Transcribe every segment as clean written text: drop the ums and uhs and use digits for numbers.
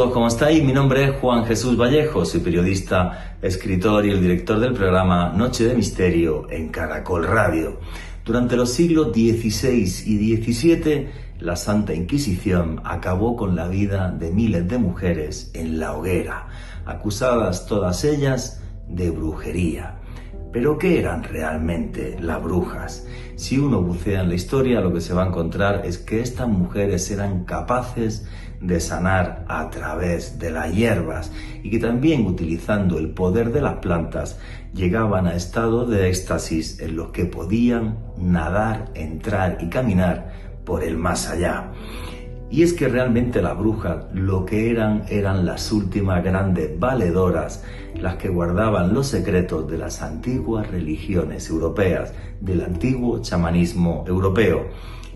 todos, ¿cómo estáis? Mi nombre es Juan Jesús Vallejo, soy periodista, escritor y el director del programa Noche de Misterio en Caracol Radio. Durante los siglos XVI y XVII, la Santa Inquisición acabó con la vida de miles de mujeres en la hoguera, acusadas todas ellas de brujería. ¿Pero qué eran realmente las brujas? Si uno bucea en la historia, lo que se va a encontrar es que estas mujeres eran capaces de sanar a través de las hierbas y que también, utilizando el poder de las plantas, llegaban a estados de éxtasis en los que podían nadar, entrar y caminar por el más allá. Y es que realmente las brujas lo que eran las últimas grandes valedoras, las que guardaban los secretos de las antiguas religiones europeas, del antiguo chamanismo europeo.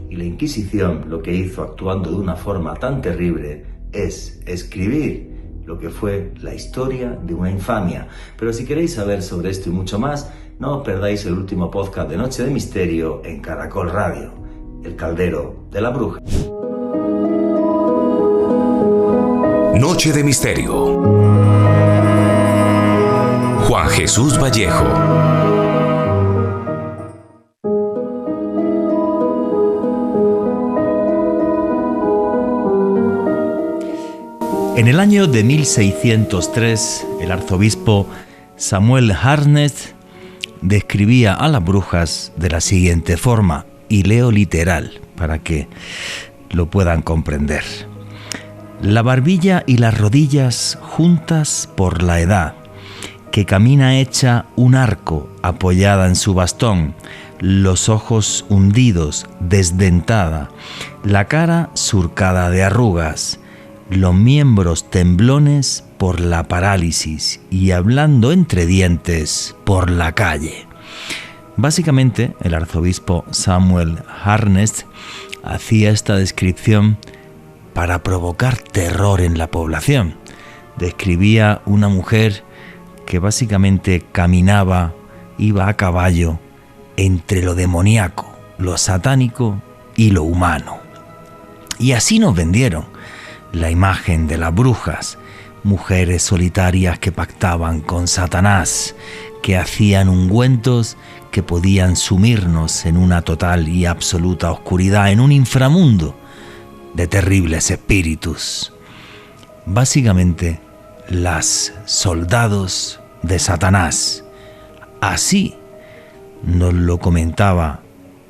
Y la Inquisición lo que hizo, actuando de una forma tan terrible, es escribir lo que fue la historia de una infamia. Pero si queréis saber sobre esto y mucho más, no os perdáis el último podcast de Noche de Misterio en Caracol Radio, El Caldero de la Bruja. Noche de Misterio. Juan Jesús Vallejo. En el año de 1603, el arzobispo Samuel Harnett describía a las brujas de la siguiente forma, y leo literal para que lo puedan comprender. La barbilla y las rodillas juntas por la edad, que camina hecha un arco apoyada en su bastón, los ojos hundidos, desdentada, la cara surcada de arrugas, los miembros temblones por la parálisis y hablando entre dientes por la calle. Básicamente, el arzobispo Samuel Harnett hacía esta descripción para provocar terror en la población. Describía una mujer que básicamente caminaba, iba a caballo entre lo demoníaco, lo satánico y lo humano. Y así nos vendieron la imagen de las brujas, mujeres solitarias que pactaban con Satanás, que hacían ungüentos que podían sumirnos en una total y absoluta oscuridad, en un inframundo de terribles espíritus. Básicamente, las soldados de Satanás. Así nos lo comentaba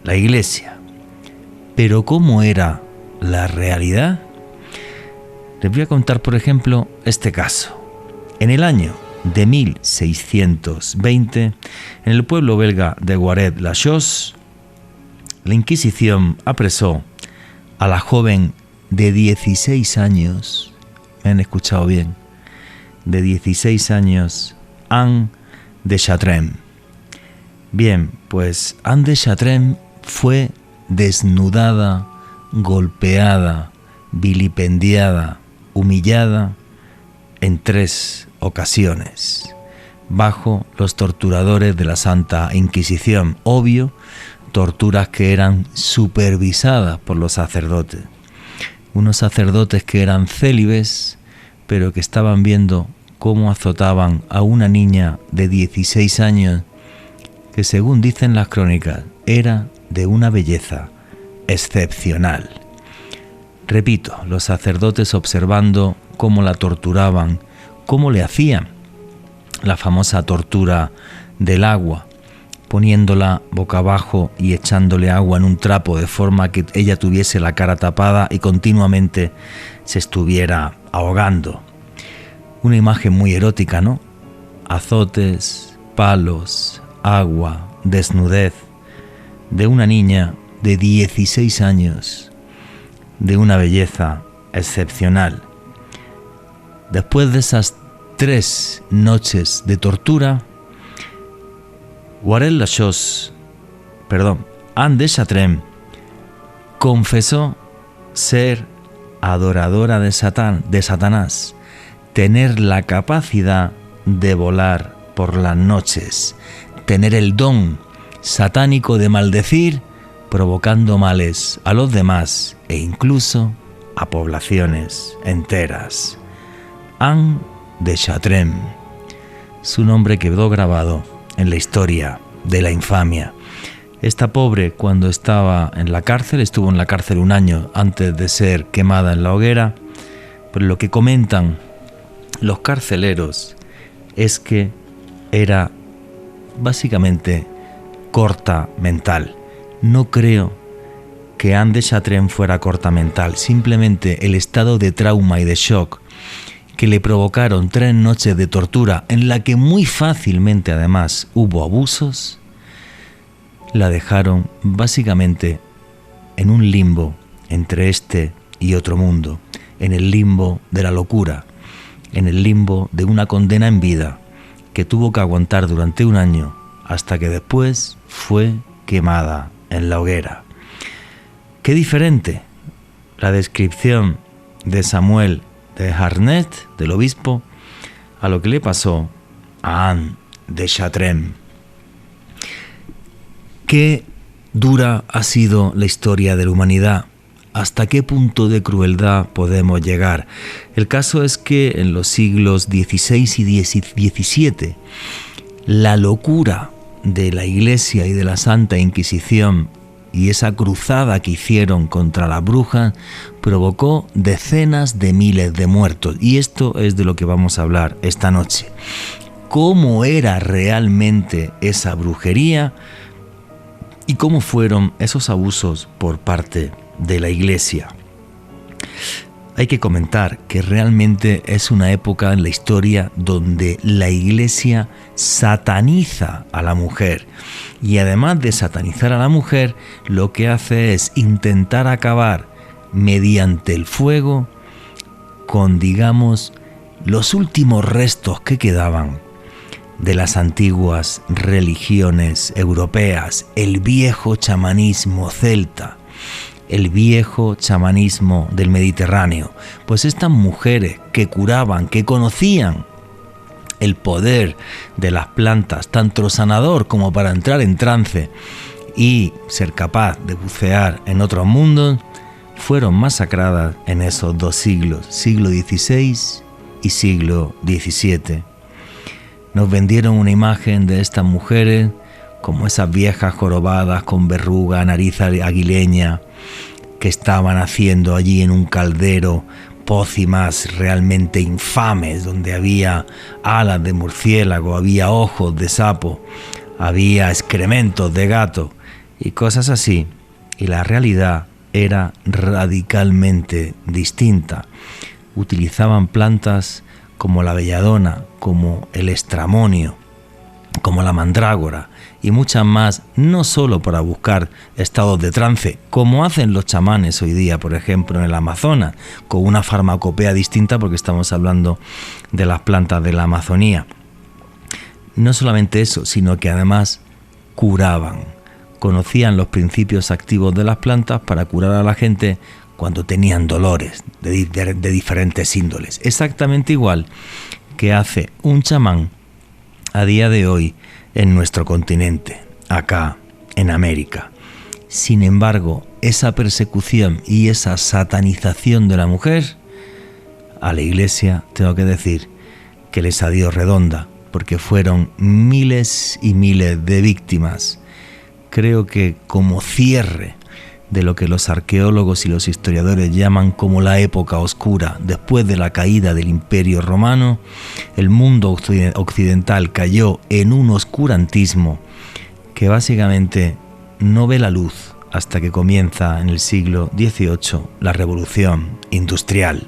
la Iglesia. Pero ¿cómo era la realidad? Les voy a contar, por ejemplo, este caso. En el año de 1620, en el pueblo belga de Guaret-la-Chose, la Inquisición apresó a la joven de 16 años, me han escuchado bien, de 16 años, Anne de Chartres. Bien, pues Anne de Chartres fue desnudada, golpeada, vilipendiada, humillada en 3 ocasiones, bajo los torturadores de la Santa Inquisición. Obvio, torturas que eran supervisadas por los sacerdotes. Unos sacerdotes que eran célibes, pero que estaban viendo cómo azotaban a una niña de 16 años, que según dicen las crónicas, era de una belleza excepcional. Repito, los sacerdotes observando cómo la torturaban, cómo le hacían la famosa tortura del agua, poniéndola boca abajo y echándole agua en un trapo de forma que ella tuviese la cara tapada y continuamente se estuviera ahogando. Una imagen muy erótica, ¿no? Azotes, palos, agua, desnudez de una niña de 16 años, de una belleza excepcional. Después de esas 3 noches de tortura, Anne de Chartres confesó ser adoradora de Satanás, tener la capacidad de volar por las noches, tener el don satánico de maldecir, provocando males a los demás e incluso a poblaciones enteras. Anne de Chartres. Su nombre quedó grabado en la historia de la infamia. Esta pobre, cuando estaba en la cárcel, estuvo en la cárcel 1 año antes de ser quemada en la hoguera, pero lo que comentan los carceleros es que era básicamente corta mental. No creo que Anne de Chartres fuera corta mental, simplemente el estado de trauma y de shock que le provocaron 3 noches de tortura, en la que muy fácilmente además hubo abusos, la dejaron básicamente en un limbo entre este y otro mundo, en el limbo de la locura, en el limbo de una condena en vida que tuvo que aguantar durante 1 año hasta que después fue quemada en la hoguera. Qué diferente la descripción de Samuel de Harnett, del obispo, a lo que le pasó a Anne de Chartres. Qué dura ha sido la historia de la humanidad. ¿Hasta qué punto de crueldad podemos llegar? El caso es que en los siglos XVI y XVII, la locura de la Iglesia y de la Santa Inquisición y esa cruzada que hicieron contra las brujas provocó decenas de miles de muertos. Y esto es de lo que vamos a hablar esta noche. ¿Cómo era realmente esa brujería? ¿Y cómo fueron esos abusos por parte de la Iglesia? Hay que comentar que realmente es una época en la historia donde la Iglesia sataniza a la mujer. Y además de satanizar a la mujer, lo que hace es intentar acabar mediante el fuego con, digamos, los últimos restos que quedaban de las antiguas religiones europeas, el viejo chamanismo celta, el viejo chamanismo del Mediterráneo. Pues estas mujeres que curaban, que conocían el poder de las plantas, tanto sanador como para entrar en trance y ser capaz de bucear en otros mundos, fueron masacradas en esos 2 siglos, siglo XVI y siglo XVII. Nos vendieron una imagen de estas mujeres como esas viejas jorobadas con verruga, nariz aguileña, que estaban haciendo allí en un caldero pócimas realmente infames, donde había alas de murciélago, había ojos de sapo, había excrementos de gato y cosas así. Y la realidad era radicalmente distinta. Utilizaban plantas como la belladona, como el estramonio, como la mandrágora y muchas más, no solo para buscar estados de trance, como hacen los chamanes hoy día, por ejemplo, en el Amazonas, con una farmacopea distinta, porque estamos hablando de las plantas de la Amazonía. No solamente eso, sino que además curaban, conocían los principios activos de las plantas para curar a la gente cuando tenían dolores de diferentes índoles. Exactamente igual que hace un chamán a día de hoy en nuestro continente, acá en América. Sin embargo, esa persecución y esa satanización de la mujer, a la Iglesia tengo que decir que les salió redonda, porque fueron miles y miles de víctimas. Creo que como cierre de lo que los arqueólogos y los historiadores llaman como la época oscura, después de la caída del Imperio Romano, el mundo occidental cayó en un oscurantismo que básicamente no ve la luz hasta que comienza en el siglo XVIII la Revolución Industrial.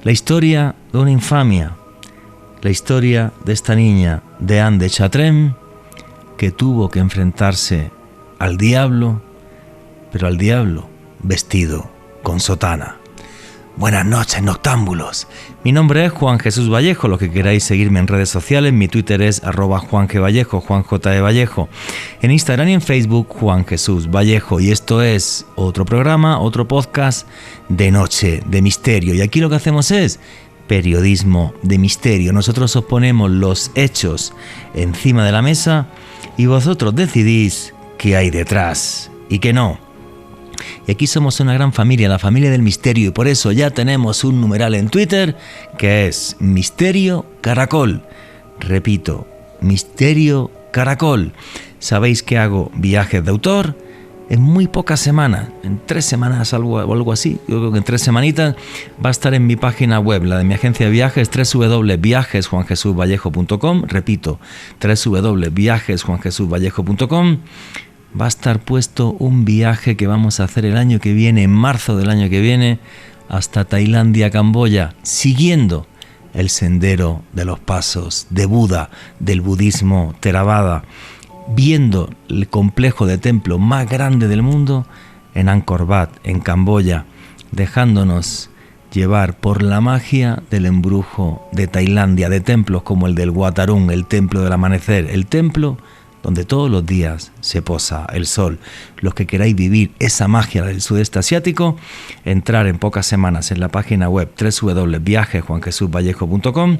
La historia de una infamia, la historia de esta niña de Anne de Chartres, que tuvo que enfrentarse al diablo, pero al diablo vestido con sotana. Buenas noches, noctámbulos. Mi nombre es Juan Jesús Vallejo. Los que queráis seguirme en redes sociales, mi Twitter es @JuanGVallejo, Juan J. de Vallejo. En Instagram y en Facebook, Juan Jesús Vallejo. Y esto es otro programa, otro podcast de Noche de Misterio. Y aquí lo que hacemos es periodismo de misterio. Nosotros os ponemos los hechos encima de la mesa y vosotros decidís qué hay detrás y qué no. Y aquí somos una gran familia, la familia del misterio, y por eso ya tenemos un numeral en Twitter que es Misterio Caracol. Repito, Misterio Caracol. Sabéis que hago viajes de autor en muy pocas semanas, en 3 semanas o algo así. Yo creo que en 3 semanitas va a estar en mi página web, la de mi agencia de viajes, www.viajesjuanjesusvallejo.com. Repito, www.viajesjuanjesusvallejo.com. Va a estar puesto un viaje que vamos a hacer el año que viene, en marzo del año que viene, hasta Tailandia, Camboya, siguiendo el sendero de los pasos de Buda, del budismo Theravada, viendo el complejo de templo más grande del mundo en Angkor Wat, en Camboya, dejándonos llevar por la magia del embrujo de Tailandia, de templos como el del Wat Arun, el templo del amanecer, el templo donde todos los días se posa el sol. Los que queráis vivir esa magia del sudeste asiático, entrar en pocas semanas en la página web www.viajesjuanjesusvallejo.com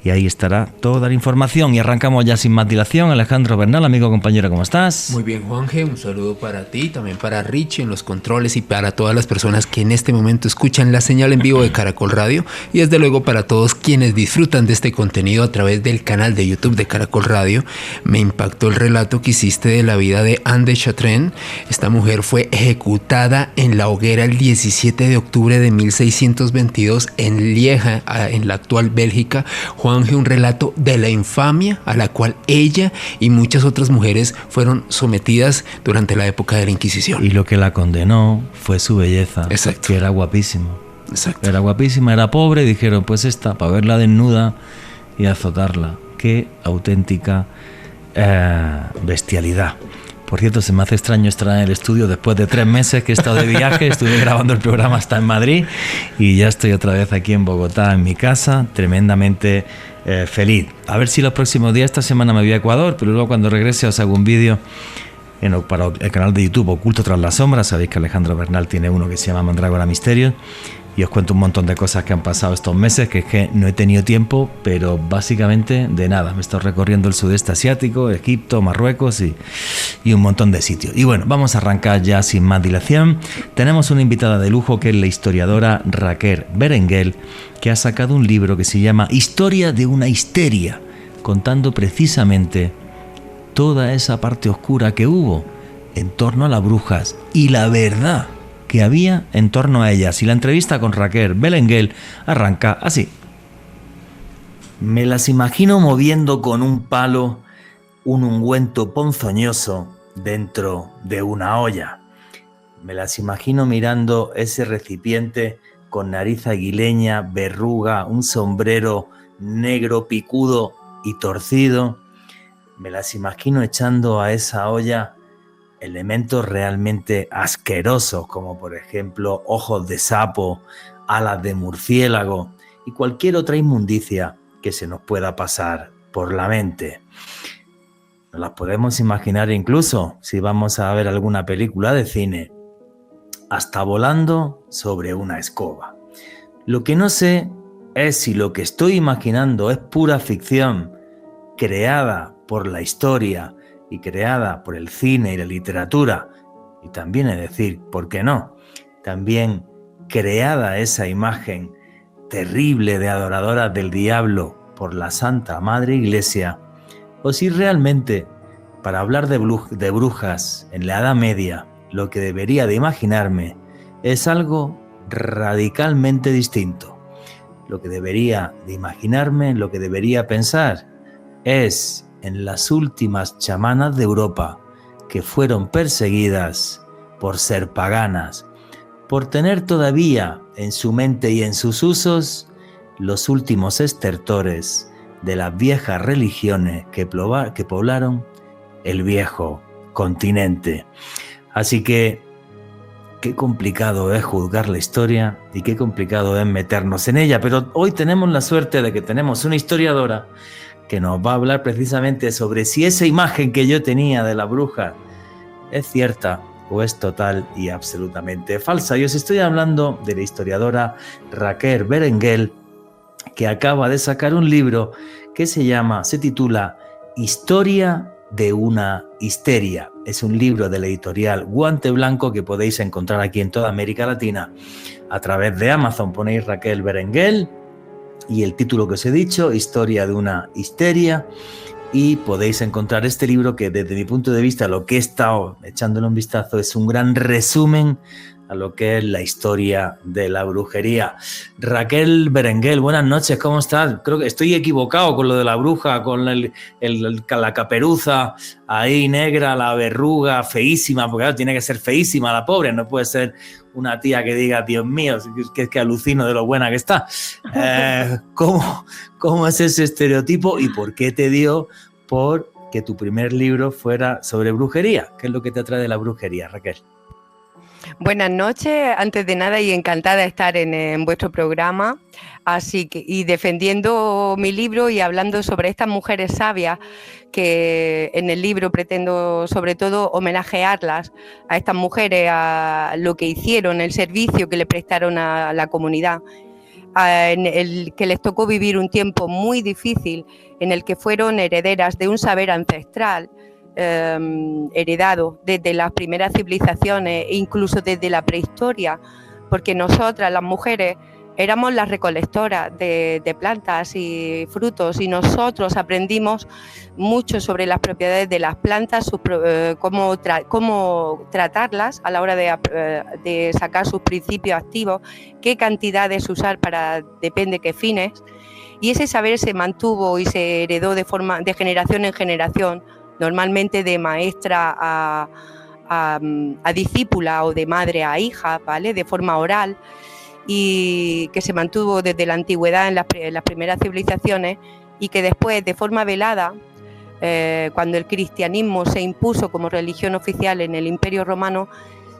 y ahí estará toda la información. Y arrancamos ya sin más dilación. Alejandro Bernal, amigo, compañero, ¿cómo estás? Muy bien, Juanje, un saludo para ti, también para Richie en los controles y para todas las personas que en este momento escuchan la señal en vivo de Caracol Radio, y desde luego para todos quienes disfrutan de este contenido a través del canal de YouTube de Caracol Radio. Me impactó el relato que hiciste de la vida de Anne de Chartrain. Esta mujer fue ejecutada en la hoguera el 17 de octubre de 1622 en Lieja, en la actual Bélgica. Juanje, un relato de la infamia a la cual ella y muchas otras mujeres fueron sometidas durante la época de la Inquisición. Y lo que la condenó fue su belleza. Exacto. Que era guapísima. Exacto. Era guapísima, era pobre, y dijeron, pues esta, para verla desnuda y azotarla. Qué auténtica bestialidad. Por cierto, se me hace extraño estar en el estudio después de 3 meses que he estado de viaje. Estuve grabando el programa hasta en Madrid y ya estoy otra vez aquí en Bogotá, en mi casa, tremendamente feliz. A ver si los próximos días, esta semana me voy a Ecuador, pero luego cuando regrese os hago un vídeo para el canal de YouTube Oculto tras las sombras. Sabéis que Alejandro Bernal tiene uno que se llama Mandrágora Misterio, y os cuento un montón de cosas que han pasado estos meses, que es que no he tenido tiempo, pero básicamente de nada. Me he estado recorriendo el sudeste asiático, Egipto, Marruecos y un montón de sitios. Y bueno, vamos a arrancar ya sin más dilación. Tenemos una invitada de lujo que es la historiadora Raquel Berenguel, que ha sacado un libro que se llama Historia de una histeria, contando precisamente toda esa parte oscura que hubo en torno a las brujas y la verdad que había en torno a ellas. Y la entrevista con Raquel Berenguel arranca así. Me las imagino moviendo con un palo un ungüento ponzoñoso dentro de una olla. Me las imagino mirando ese recipiente con nariz aguileña, verruga, un sombrero negro picudo y torcido. Me las imagino echando a esa olla elementos realmente asquerosos, como por ejemplo ojos de sapo, alas de murciélago y cualquier otra inmundicia que se nos pueda pasar por la mente. Nos las podemos imaginar incluso si vamos a ver alguna película de cine, hasta volando sobre una escoba. Lo que no sé es si lo que estoy imaginando es pura ficción, creada por la historia y creada por el cine y la literatura, y también, es decir, ¿por qué no?, también creada esa imagen terrible de adoradoras del diablo por la Santa Madre Iglesia, o si realmente, para hablar de brujas en la Edad Media, lo que debería de imaginarme es algo radicalmente distinto. Lo que debería de imaginarme, lo que debería pensar, es en las últimas chamanas de Europa que fueron perseguidas por ser paganas, por tener todavía en su mente y en sus usos los últimos estertores de las viejas religiones que poblaron el viejo continente. Así que qué complicado es juzgar la historia y qué complicado es meternos en ella, pero hoy tenemos la suerte de que tenemos una historiadora que nos va a hablar precisamente sobre si esa imagen que yo tenía de la bruja es cierta o es total y absolutamente falsa. Y os estoy hablando de la historiadora Raquel Berenguel, que acaba de sacar un libro que se titula Historia de una histeria. Es un libro de la editorial Guante Blanco que podéis encontrar aquí en toda América Latina a través de Amazon. Ponéis Raquel Berenguel y el título que os he dicho, Historia de una histeria, y podéis encontrar este libro que desde mi punto de vista, lo que he estado echándole un vistazo, es un gran resumen a lo que es la historia de la brujería. Raquel Berenguel, buenas noches, ¿cómo estás? Creo que estoy equivocado con lo de la bruja, con la caperuza ahí negra, la verruga feísima, porque claro, tiene que ser feísima la pobre, no puede ser una tía que diga, Dios mío, que alucino de lo buena que está. ¿Cómo es ese estereotipo y por qué te dio por que tu primer libro fuera sobre brujería? ¿Qué es lo que te atrae de la brujería, Raquel? Buenas noches, antes de nada, y encantada de estar en vuestro programa, así que, y defendiendo mi libro y hablando sobre estas mujeres sabias, que en el libro pretendo sobre todo homenajearlas a estas mujeres, a lo que hicieron, el servicio que le prestaron a la comunidad, en el que les tocó vivir un tiempo muy difícil, en el que fueron herederas de un saber ancestral, heredado desde las primeras civilizaciones e incluso desde la prehistoria, porque nosotras las mujeres éramos las recolectoras de plantas y frutos, y nosotros aprendimos mucho sobre las propiedades de las plantas, cómo tratarlas a la hora de sacar sus principios activos, qué cantidades usar depende qué fines, y ese saber se mantuvo y se heredó de generación en generación, normalmente de maestra a discípula o de madre a hija, ¿vale? De forma oral, y que se mantuvo desde la antigüedad en las primeras civilizaciones, y que después, de forma velada, cuando el cristianismo se impuso como religión oficial en el Imperio Romano,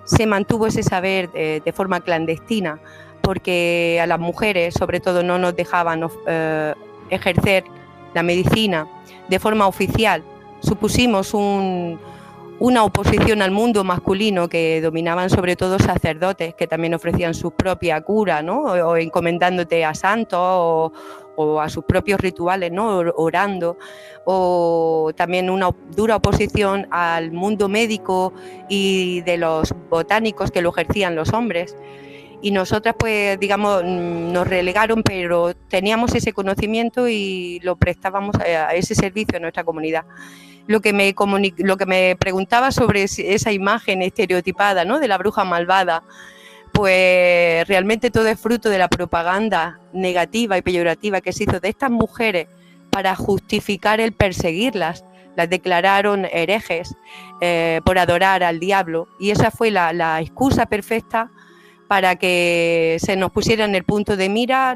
se mantuvo ese saber de forma clandestina, porque a las mujeres, sobre todo, no nos dejaban ejercer la medicina de forma oficial. Supusimos una oposición al mundo masculino, que dominaban sobre todo sacerdotes, que también ofrecían su propia cura, ¿no? O encomendándote a santos o a sus propios rituales, ¿no? Orando, o también una dura oposición al mundo médico y de los botánicos, que lo ejercían los hombres. Y nosotras, pues, digamos, nos relegaron, pero teníamos ese conocimiento y lo prestábamos a ese servicio a nuestra comunidad. Lo que me preguntaba sobre esa imagen estereotipada, ¿no?, de la bruja malvada, pues realmente todo es fruto de la propaganda negativa y peyorativa que se hizo de estas mujeres para justificar el perseguirlas. Las declararon herejes por adorar al diablo, y esa fue la excusa perfecta para que se nos pusiera en el punto de mira,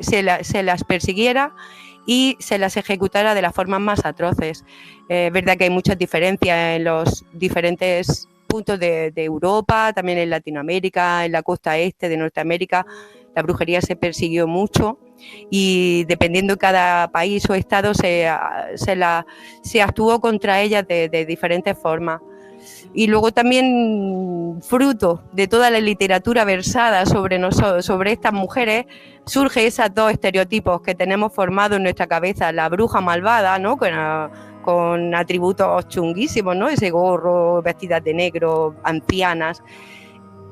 se las persiguiera y se las ejecutara de las formas más atroces. Es verdad que hay muchas diferencias en los diferentes puntos de Europa, también en Latinoamérica, en la costa este de Norteamérica. La brujería se persiguió mucho, y dependiendo de cada país o estado se actuó contra ellas de diferentes formas. Y luego también, fruto de toda la literatura versada sobre estas mujeres, surge esos dos estereotipos que tenemos formados en nuestra cabeza: la bruja malvada, ¿no?, con atributos chunguísimos, ¿no?, ese gorro, vestidas de negro, ancianas,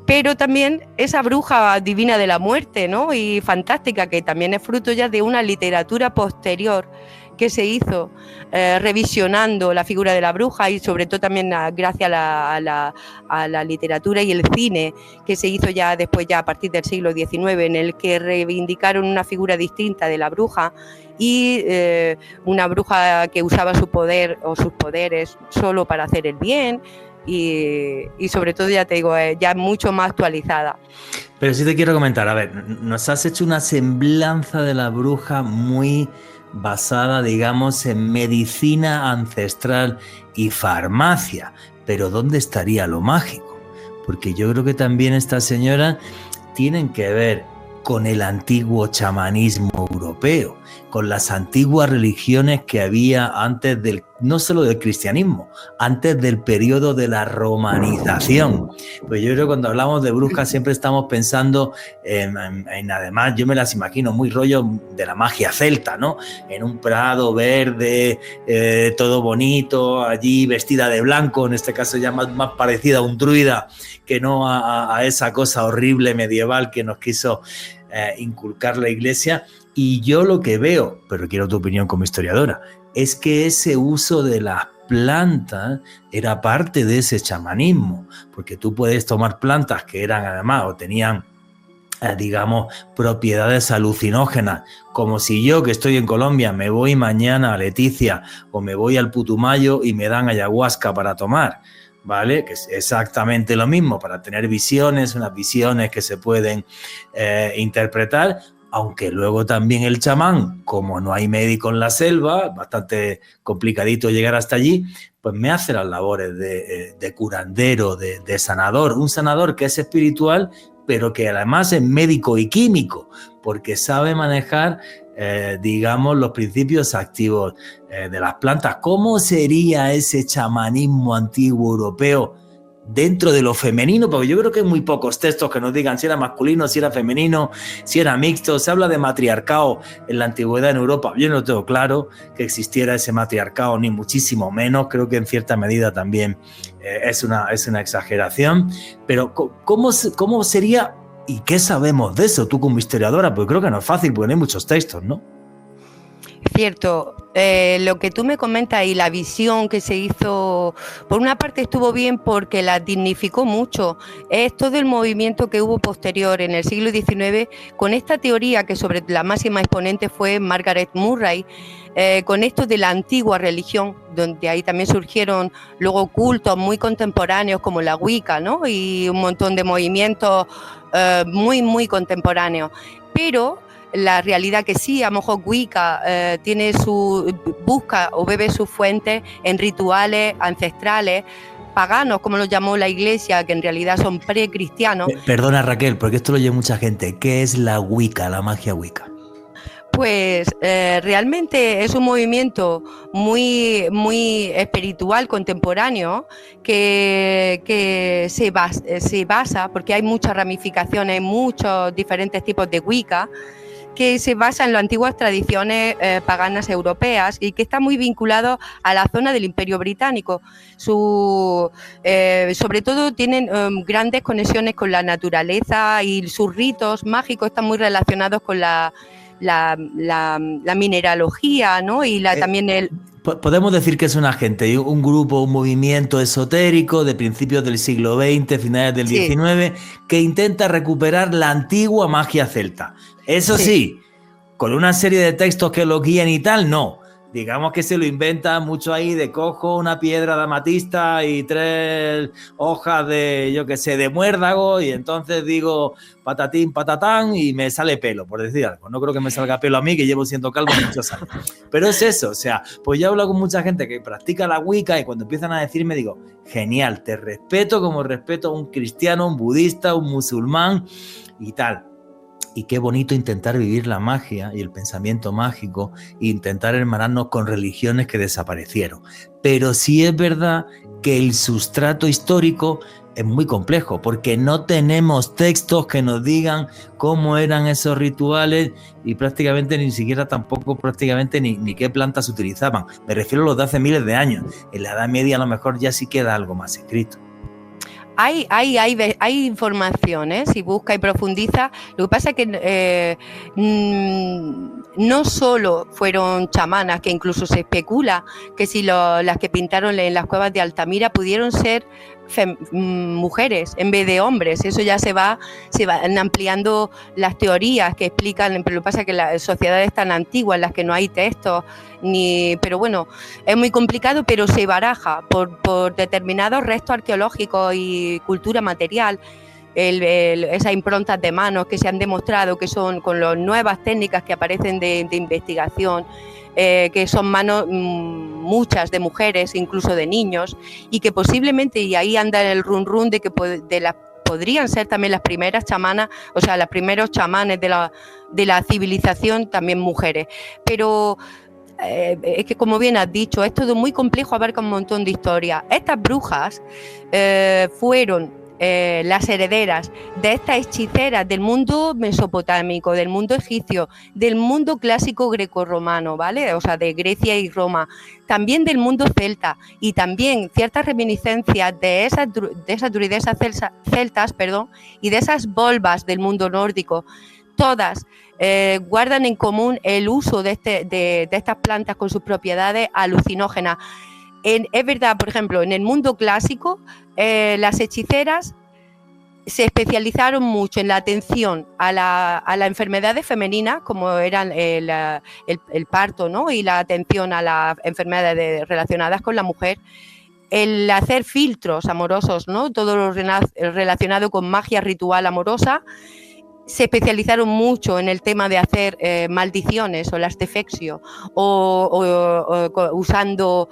pero también esa bruja divina de la muerte, ¿no?, y fantástica, que también es fruto ya de una literatura posterior que se hizo revisionando la figura de la bruja, y sobre todo también gracias a la literatura y el cine que se hizo ya después, ya a partir del siglo XIX, en el que reivindicaron una figura distinta de la bruja, y una bruja que usaba su poder o sus poderes solo para hacer el bien, y sobre todo, ya te digo, ya mucho más actualizada. Pero sí te quiero comentar, a ver, nos has hecho una semblanza de la bruja muy basada, digamos, en medicina ancestral y farmacia. Pero ¿dónde estaría lo mágico? Porque yo creo que también estas señoras tienen que ver con el antiguo chamanismo europeo, con las antiguas religiones que había antes del no solo del cristianismo, antes del periodo de la romanización. Pues yo creo que cuando hablamos de brujas siempre estamos pensando en además, yo me las imagino muy rollo de la magia celta, ¿no? En un prado verde, todo bonito, allí vestida de blanco, en este caso ya más parecida a un druida que no a esa cosa horrible medieval que nos quiso inculcar la Iglesia. Y yo lo que veo, pero quiero tu opinión como historiadora, es que ese uso de las plantas era parte de ese chamanismo, porque tú puedes tomar plantas que eran además o tenían digamos, propiedades alucinógenas, como si yo, que estoy en Colombia, me voy mañana a Leticia o me voy al Putumayo y me dan ayahuasca para tomar, ¿vale? Que es exactamente lo mismo, para tener visiones, unas visiones que se pueden interpretar, aunque luego también el chamán, como no hay médico en la selva, bastante complicadito llegar hasta allí, pues me hace las labores de curandero, de sanador, un sanador que es espiritual, pero que además es médico y químico, porque sabe manejar, digamos, los principios activos de las plantas. ¿Cómo sería ese chamanismo antiguo europeo dentro de lo femenino? Porque yo creo que hay muy pocos textos que nos digan si era masculino, si era femenino, si era mixto. Se habla de matriarcado en la antigüedad en Europa. Yo no tengo claro que existiera ese matriarcado, ni muchísimo menos. Creo que en cierta medida también es una exageración. Pero ¿cómo sería y qué sabemos de eso tú como historiadora? Porque creo que no es fácil, porque no hay muchos textos, ¿no? Cierto, lo que tú me comentas y la visión que se hizo, por una parte estuvo bien porque la dignificó mucho, es todo el movimiento que hubo posterior en el siglo XIX con esta teoría que sobre la máxima exponente fue Margaret Murray, con esto de la antigua religión, donde ahí también surgieron luego cultos muy contemporáneos como la Wicca, ¿no? Y un montón de movimientos muy, muy contemporáneos, pero la realidad que sí, a lo mejor Wicca busca o bebe sus fuentes en rituales ancestrales, paganos, como los llamó la Iglesia, que en realidad son precristianos. Perdona Raquel, porque esto lo oye mucha gente. ¿Qué es la Wicca, la magia Wicca? Pues realmente es un movimiento muy, muy espiritual, contemporáneo, que se basa, porque hay muchas ramificaciones, muchos diferentes tipos de Wicca, que se basa en las antiguas tradiciones paganas europeas y que está muy vinculado a la zona del Imperio Británico. Sobre todo tienen grandes conexiones con la naturaleza y sus ritos mágicos están muy relacionados con la mineralogía, ¿no? Y también el... Podemos decir que es una gente, un grupo, un movimiento esotérico de principios del siglo XX, finales del XIX, que intenta recuperar la antigua magia celta. Eso sí, con una serie de textos que lo guían y tal, no. Digamos que se lo inventa mucho ahí de cojo una piedra de amatista y 3 hojas de, yo qué sé, de muérdago y entonces digo patatín, patatán y me sale pelo, por decir algo. No creo que me salga pelo a mí, que llevo siendo calvo muchos años. Pero es eso, o sea, pues yo hablo con mucha gente que practica la Wicca y cuando empiezan a decirme digo, genial, te respeto como respeto a un cristiano, un budista, un musulmán y tal. Y qué bonito intentar vivir la magia y el pensamiento mágico e intentar hermanarnos con religiones que desaparecieron. Pero sí es verdad que el sustrato histórico es muy complejo porque no tenemos textos que nos digan cómo eran esos rituales y prácticamente ni siquiera tampoco prácticamente ni qué plantas utilizaban. Me refiero a los de hace miles de años. En la Edad Media a lo mejor ya sí queda algo más escrito. Hay informaciones, si busca y profundiza. Lo que pasa es que no solo fueron chamanas, que incluso se especula que si las que pintaron en las cuevas de Altamira pudieron ser mujeres en vez de hombres. Eso ya se van ampliando las teorías que explican, pero lo que pasa es que las sociedades tan antiguas en las que no hay textos, pero bueno, es muy complicado, pero se baraja por determinados restos arqueológicos y cultura material. Esas improntas de manos que se han demostrado que son con las nuevas técnicas que aparecen de investigación, que son manos muchas de mujeres, incluso de niños, y que posiblemente, y ahí anda el run de que podrían ser también las primeras chamanas, o sea, los primeros chamanes de la civilización, también mujeres. Pero es que, como bien has dicho, es todo muy complejo, abarca un montón de historias. Estas brujas fueron las herederas de estas hechiceras del mundo mesopotámico, del mundo egipcio, del mundo clásico grecorromano, ¿vale? O sea, de Grecia y Roma, también del mundo celta, y también ciertas reminiscencias de esas druidesas celtas, y de esas volvas del mundo nórdico. Todas guardan en común el uso de estas plantas con sus propiedades alucinógenas. Es verdad, por ejemplo, en el mundo clásico, las hechiceras se especializaron mucho en la atención a las enfermedades femeninas, como eran el parto, ¿no? Y la atención a las enfermedades relacionadas con la mujer, el hacer filtros amorosos, ¿no? Todo lo relacionado con magia ritual amorosa. Se especializaron mucho en el tema de hacer maldiciones o las defexio, o usando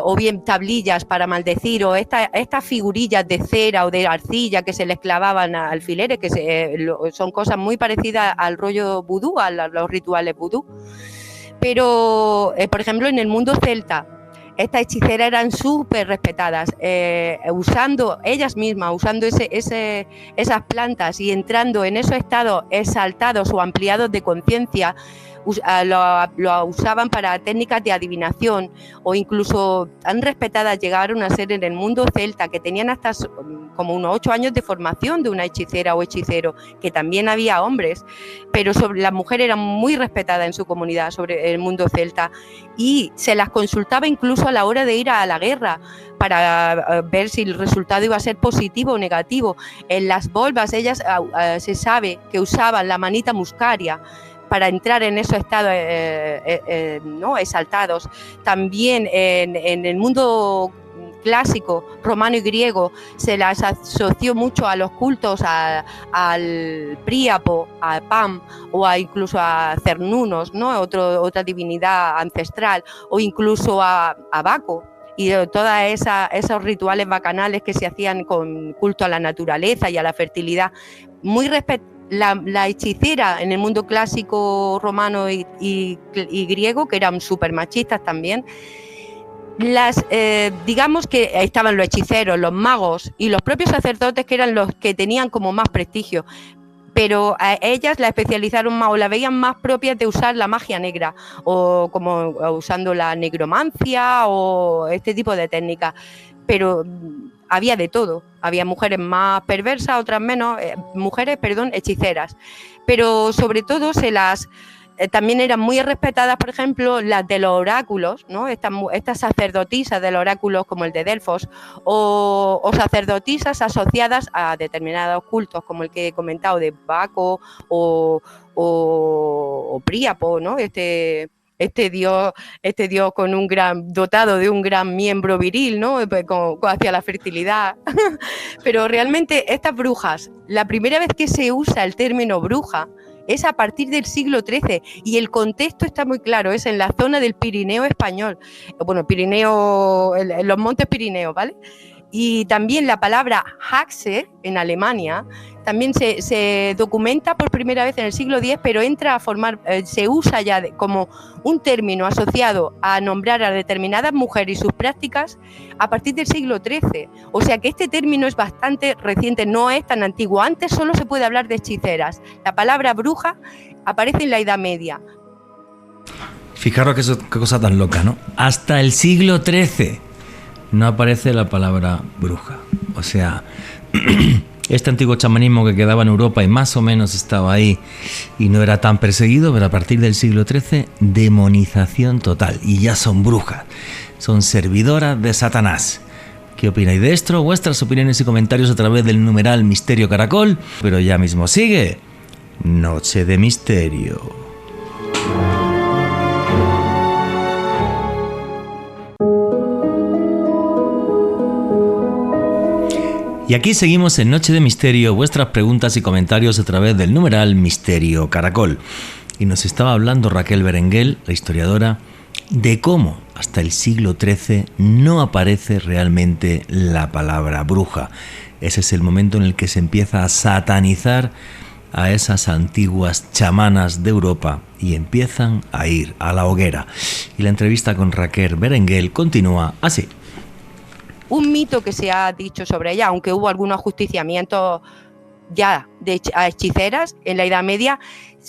o bien tablillas para maldecir, o estas figurillas de cera o de arcilla que se les clavaban a alfileres, que son cosas muy parecidas al rollo vudú, a los rituales vudú. Pero, por ejemplo, en el mundo celta, estas hechiceras eran súper respetadas, usando ellas mismas, usando esas plantas y entrando en esos estados exaltados o ampliados de conciencia. Lo usaban para técnicas de adivinación, o incluso tan respetadas llegaron a ser en el mundo celta, que tenían hasta como unos 8 años de formación de una hechicera o hechicero, que también había hombres, pero las mujeres eran muy respetadas en su comunidad, sobre el mundo celta, y se las consultaba incluso a la hora de ir a la guerra para ver si el resultado iba a ser positivo o negativo. En las volvas ellas se sabe que usaban la manita muscaria para entrar en esos estados ¿no? exaltados. También en el mundo clásico, romano y griego, se las asoció mucho a los cultos al Príapo, a Pan, o incluso a Cernunos, ¿no? Otra divinidad ancestral, o incluso a Baco, y todos esos rituales bacanales que se hacían con culto a la naturaleza y a la fertilidad. Muy la hechicera en el mundo clásico romano y griego, que eran súper machistas también, digamos que estaban los hechiceros, los magos y los propios sacerdotes, que eran los que tenían como más prestigio, pero a ellas la especializaron más, o la veían más propias de usar la magia negra, o como usando la negromancia o este tipo de técnicas. Pero había de todo, había mujeres más perversas, otras menos, hechiceras, pero sobre todo también eran muy respetadas, por ejemplo, las de los oráculos, ¿no? Estas sacerdotisas de los oráculos, como el de Delfos, o sacerdotisas asociadas a determinados cultos, como el que he comentado, de Baco o Príapo, ¿no? Este dios dotado de un gran miembro viril, ¿no? Hacia la fertilidad. Pero realmente estas brujas, la primera vez que se usa el término bruja es a partir del siglo XIII, y el contexto está muy claro, es en la zona del Pirineo español, en los montes Pirineos, ¿vale? Y también la palabra Hexe en Alemania también se documenta por primera vez en el siglo X, pero entra a formar, se usa ya como un término asociado a nombrar a determinadas mujeres y sus prácticas a partir del siglo XIII. O sea que este término es bastante reciente, no es tan antiguo. Antes solo se puede hablar de hechiceras. La palabra bruja aparece en la Edad Media. Fijaros qué cosa tan loca, ¿no? Hasta el siglo XIII no aparece la palabra bruja. O sea, este antiguo chamanismo que quedaba en Europa y más o menos estaba ahí y no era tan perseguido, pero a partir del siglo XIII, demonización total. Y ya son brujas, son servidoras de Satanás. ¿Qué opináis de esto? Vuestras opiniones y comentarios a través del numeral Misterio Caracol. Pero ya mismo sigue Noche de Misterio. Y aquí seguimos en Noche de Misterio, vuestras preguntas y comentarios a través del numeral Misterio Caracol. Y nos estaba hablando Raquel Berenguel, la historiadora, de cómo hasta el siglo XIII no aparece realmente la palabra bruja. Ese es el momento en el que se empieza a satanizar a esas antiguas chamanas de Europa y empiezan a ir a la hoguera. Y la entrevista con Raquel Berenguel continúa así. Un mito que se ha dicho sobre ella, aunque hubo algunos ajusticiamientos ya a hechiceras en la Edad Media,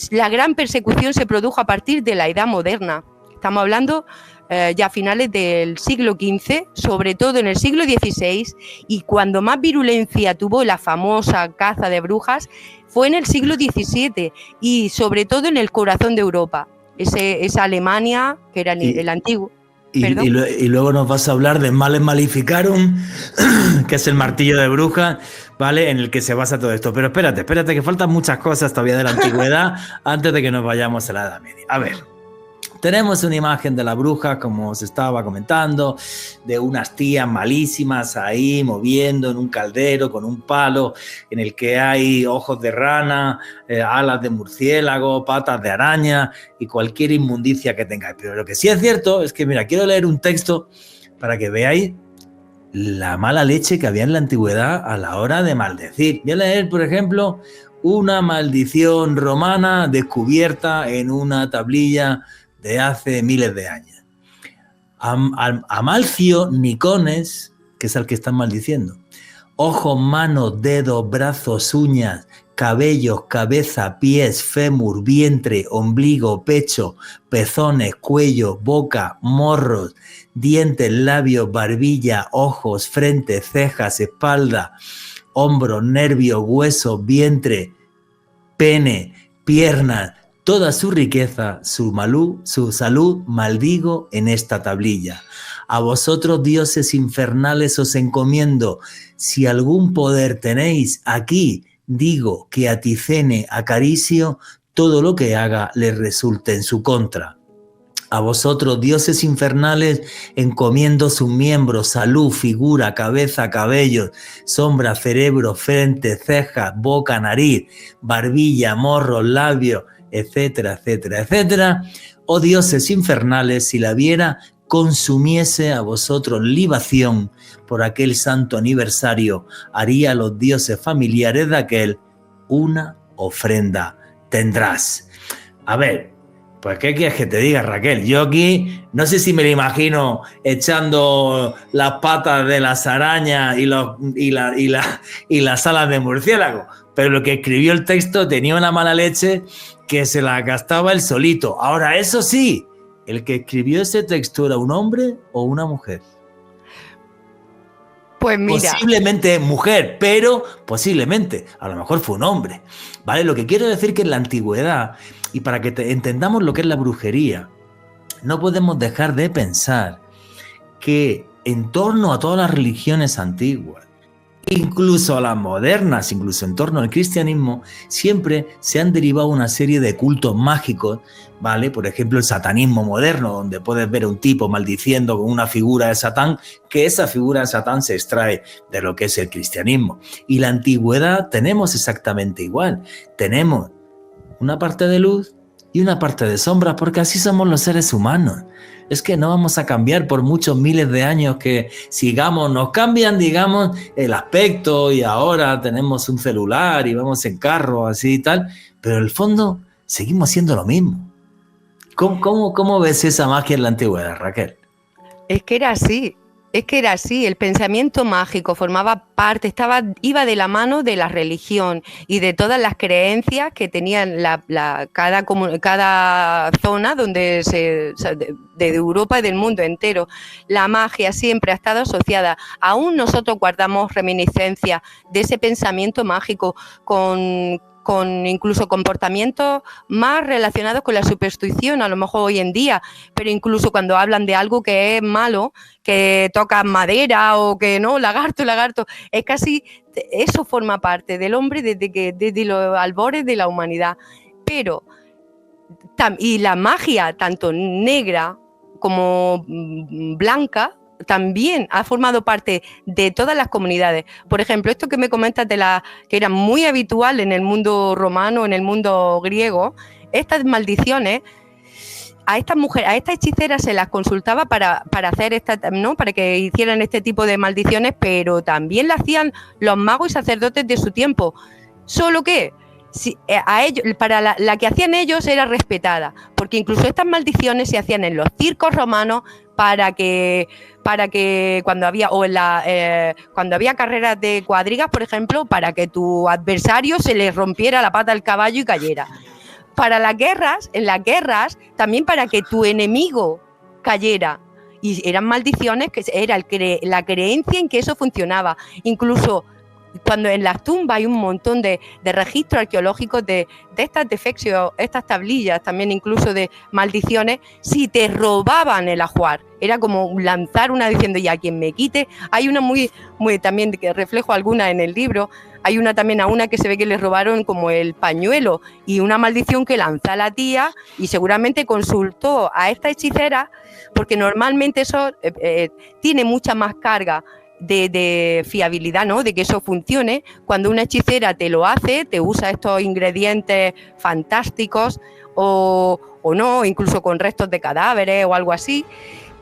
la gran persecución se produjo a partir de la Edad Moderna. Estamos hablando ya a finales del siglo XV, sobre todo en el siglo XVI, y cuando más virulencia tuvo la famosa caza de brujas fue en el siglo XVII y sobre todo en el corazón de Europa, esa Alemania que era el antiguo. Y luego nos vas a hablar de Male Maleficarum, que es el martillo de brujas, ¿vale? En el que se basa todo esto. Pero espérate, que faltan muchas cosas todavía de la antigüedad antes de que nos vayamos a la Edad Media. A ver, tenemos una imagen de la bruja, como os estaba comentando, de unas tías malísimas ahí moviendo en un caldero con un palo en el que hay ojos de rana, alas de murciélago, patas de araña y cualquier inmundicia que tengáis. Pero lo que sí es cierto es que, mira, quiero leer un texto para que veáis la mala leche que había en la antigüedad a la hora de maldecir. Voy a leer, por ejemplo, una maldición romana descubierta en una tablilla de hace miles de años. Amalcio Nicones, que es al que están maldiciendo, ojos, manos, dedos, brazos, uñas, cabellos, cabeza, pies, fémur, vientre, ombligo, pecho, pezones, cuello, boca, morros, dientes, labios, barbilla, ojos, frente, cejas, espalda, hombros, nervios, huesos, vientre, pene, piernas, toda su riqueza, su salud, maldigo en esta tablilla. A vosotros, dioses infernales, os encomiendo. Si algún poder tenéis aquí, digo que a Ticene acaricio, todo lo que haga le resulte en su contra. A vosotros, dioses infernales, encomiendo sus miembros, salud, figura, cabeza, cabellos, sombra, cerebro, frente, cejas, boca, nariz, barbilla, morros, labios, etcétera, etcétera, etcétera. Oh dioses infernales, si la viera, consumiese a vosotros libación por aquel santo aniversario, haría a los dioses familiares de aquel una ofrenda tendrás. A ver, pues ¿qué quieres que te diga, Raquel? Yo aquí no sé si me lo imagino echando las patas de las arañas y las alas de murciélago, pero lo que escribió el texto tenía una mala leche que se la gastaba él solito. Ahora, eso sí, ¿el que escribió ese texto era un hombre o una mujer? Pues mira. Posiblemente mujer, pero posiblemente, a lo mejor fue un hombre, ¿vale? Lo que quiero decir que en la antigüedad, y para que entendamos lo que es la brujería, no podemos dejar de pensar que en torno a todas las religiones antiguas, incluso a las modernas, incluso en torno al cristianismo, siempre se han derivado una serie de cultos mágicos, ¿vale? Por ejemplo, el satanismo moderno, donde puedes ver a un tipo maldiciendo con una figura de Satán, que esa figura de Satán se extrae de lo que es el cristianismo. Y la antigüedad tenemos exactamente igual. Tenemos una parte de luz y una parte de sombra, porque así somos los seres humanos. Es que no vamos a cambiar por muchos miles de años que sigamos, nos cambian, digamos, el aspecto y ahora tenemos un celular y vamos en carro, así y tal, pero en el fondo seguimos siendo lo mismo. ¿Cómo ves esa magia en la antigüedad, Raquel? Es que era así, el pensamiento mágico formaba parte, iba de la mano de la religión y de todas las creencias que tenían cada zona de Europa y del mundo entero. La magia siempre ha estado asociada. Aún nosotros guardamos reminiscencias de ese pensamiento mágico con incluso comportamientos más relacionados con la superstición, a lo mejor hoy en día, pero incluso cuando hablan de algo que es malo, que toca madera o que no, lagarto, es casi, eso forma parte del hombre desde los albores de la humanidad. Pero, y la magia, tanto negra como blanca, también ha formado parte de todas las comunidades. Por ejemplo, esto que me comentas que era muy habitual en el mundo romano, en el mundo griego, estas maldiciones, a estas mujeres, a estas hechiceras se las consultaba para hacer para que hicieran este tipo de maldiciones, pero también lo hacían los magos y sacerdotes de su tiempo. Solo que Sí, a ellos, para la que hacían ellos era respetada, porque incluso estas maldiciones se hacían en los circos romanos para que cuando había cuando había carreras de cuadrigas, por ejemplo, para que tu adversario se le rompiera la pata al caballo y cayera. Para en las guerras, también para que tu enemigo cayera. Y eran maldiciones que era la creencia en que eso funcionaba. Incluso cuando en las tumbas hay un montón de registros arqueológicos de estas defexios, estas tablillas también incluso de maldiciones, si te robaban el ajuar, era como lanzar una diciendo, y a quien me quite. Hay una muy también que reflejo alguna en el libro, hay una también a una que se ve que le robaron como el pañuelo y una maldición que lanza la tía y seguramente consultó a esta hechicera, porque normalmente eso tiene mucha más carga de fiabilidad, ¿no? De que eso funcione. Cuando una hechicera te lo hace, te usa estos ingredientes fantásticos o no, incluso con restos de cadáveres o algo así.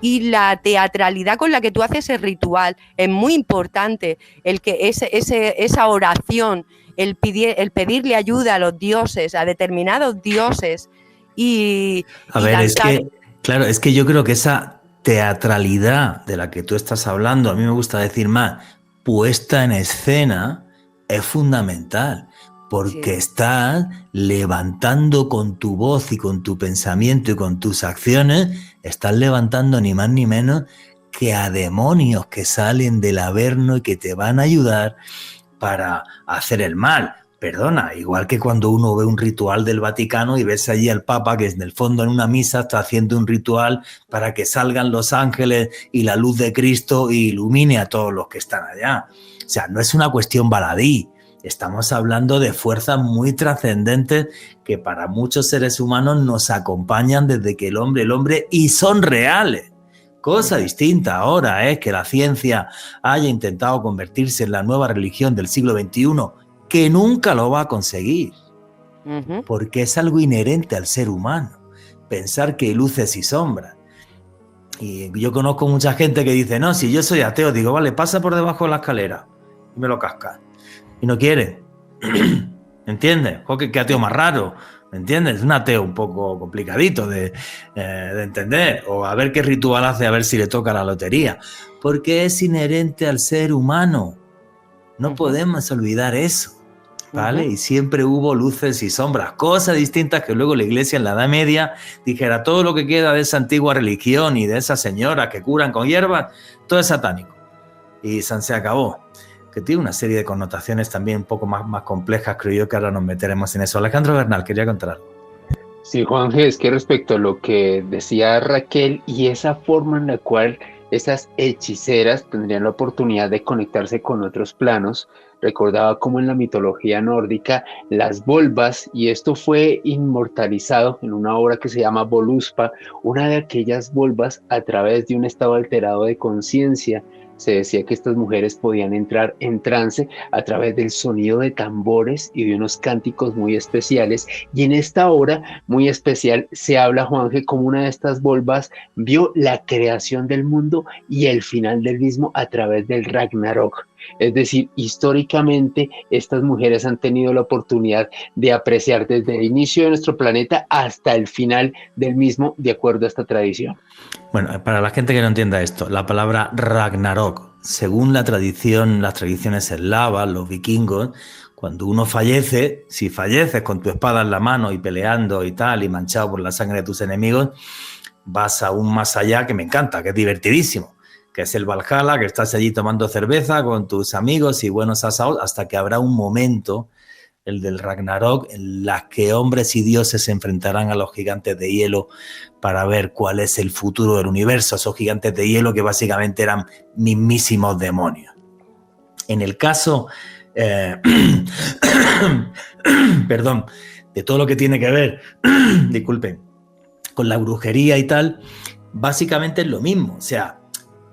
Y la teatralidad con la que tú haces el ritual es muy importante, el que esa oración, el pedirle ayuda a los dioses, a determinados dioses es que yo creo que esa teatralidad de la que tú estás hablando, a mí me gusta decir más, puesta en escena, es fundamental, porque estás levantando con tu voz y con tu pensamiento y con tus acciones, estás levantando ni más ni menos que a demonios que salen del Averno y que te van a ayudar para hacer el mal. Perdona, igual que cuando uno ve un ritual del Vaticano y ves allí al Papa que en el fondo en una misa está haciendo un ritual para que salgan los ángeles y la luz de Cristo ilumine a todos los que están allá. O sea, no es una cuestión baladí. Estamos hablando de fuerzas muy trascendentes que para muchos seres humanos nos acompañan desde que el hombre y son reales. Cosa distinta ahora es que la ciencia haya intentado convertirse en la nueva religión del siglo XXI, que nunca lo va a conseguir, porque es algo inherente al ser humano, pensar que hay luces y sombras. Y yo conozco mucha gente que dice, no, si yo soy ateo, digo, vale, pasa por debajo de la escalera y me lo casca. Y no quiere. ¿Entiendes? ¿Qué ateo más raro? ¿Me entiendes? Es un ateo un poco complicadito de entender. O a ver qué ritual hace, a ver si le toca la lotería. Porque es inherente al ser humano. No podemos olvidar eso. ¿Vale? Y siempre hubo luces y sombras, cosas distintas que luego la Iglesia en la Edad Media dijera, todo lo que queda de esa antigua religión y de esas señoras que curan con hierbas, todo es satánico. Y se acabó. Que tiene una serie de connotaciones también un poco más complejas, creo yo, que ahora nos meteremos en eso. Alejandro Bernal, quería contar algo. Sí, Juanje, es que respecto a lo que decía Raquel y esa forma en la cual esas hechiceras tendrían la oportunidad de conectarse con otros planos, recordaba como en la mitología nórdica las volvas, y esto fue inmortalizado en una obra que se llama Voluspa, una de aquellas volvas a través de un estado alterado de conciencia. Se decía que estas mujeres podían entrar en trance a través del sonido de tambores y de unos cánticos muy especiales. Y en esta obra muy especial se habla, Juanje, como una de estas volvas vio la creación del mundo y el final del mismo a través del Ragnarok. Es decir, históricamente estas mujeres han tenido la oportunidad de apreciar desde el inicio de nuestro planeta hasta el final del mismo, de acuerdo a esta tradición. Bueno, para la gente que no entienda esto, la palabra Ragnarok, según la tradición, las tradiciones eslavas, los vikingos, cuando uno fallece, si falleces con tu espada en la mano y peleando y tal, y manchado por la sangre de tus enemigos, vas aún más allá, que me encanta, que es divertidísimo, que es el Valhalla, que estás allí tomando cerveza con tus amigos y buenos asados, hasta que habrá un momento, el del Ragnarok, en las que hombres y dioses se enfrentarán a los gigantes de hielo para ver cuál es el futuro del universo, esos gigantes de hielo que básicamente eran mismísimos demonios. En el caso, perdón, de todo lo que tiene que ver, disculpen, con la brujería y tal, básicamente es lo mismo, o sea,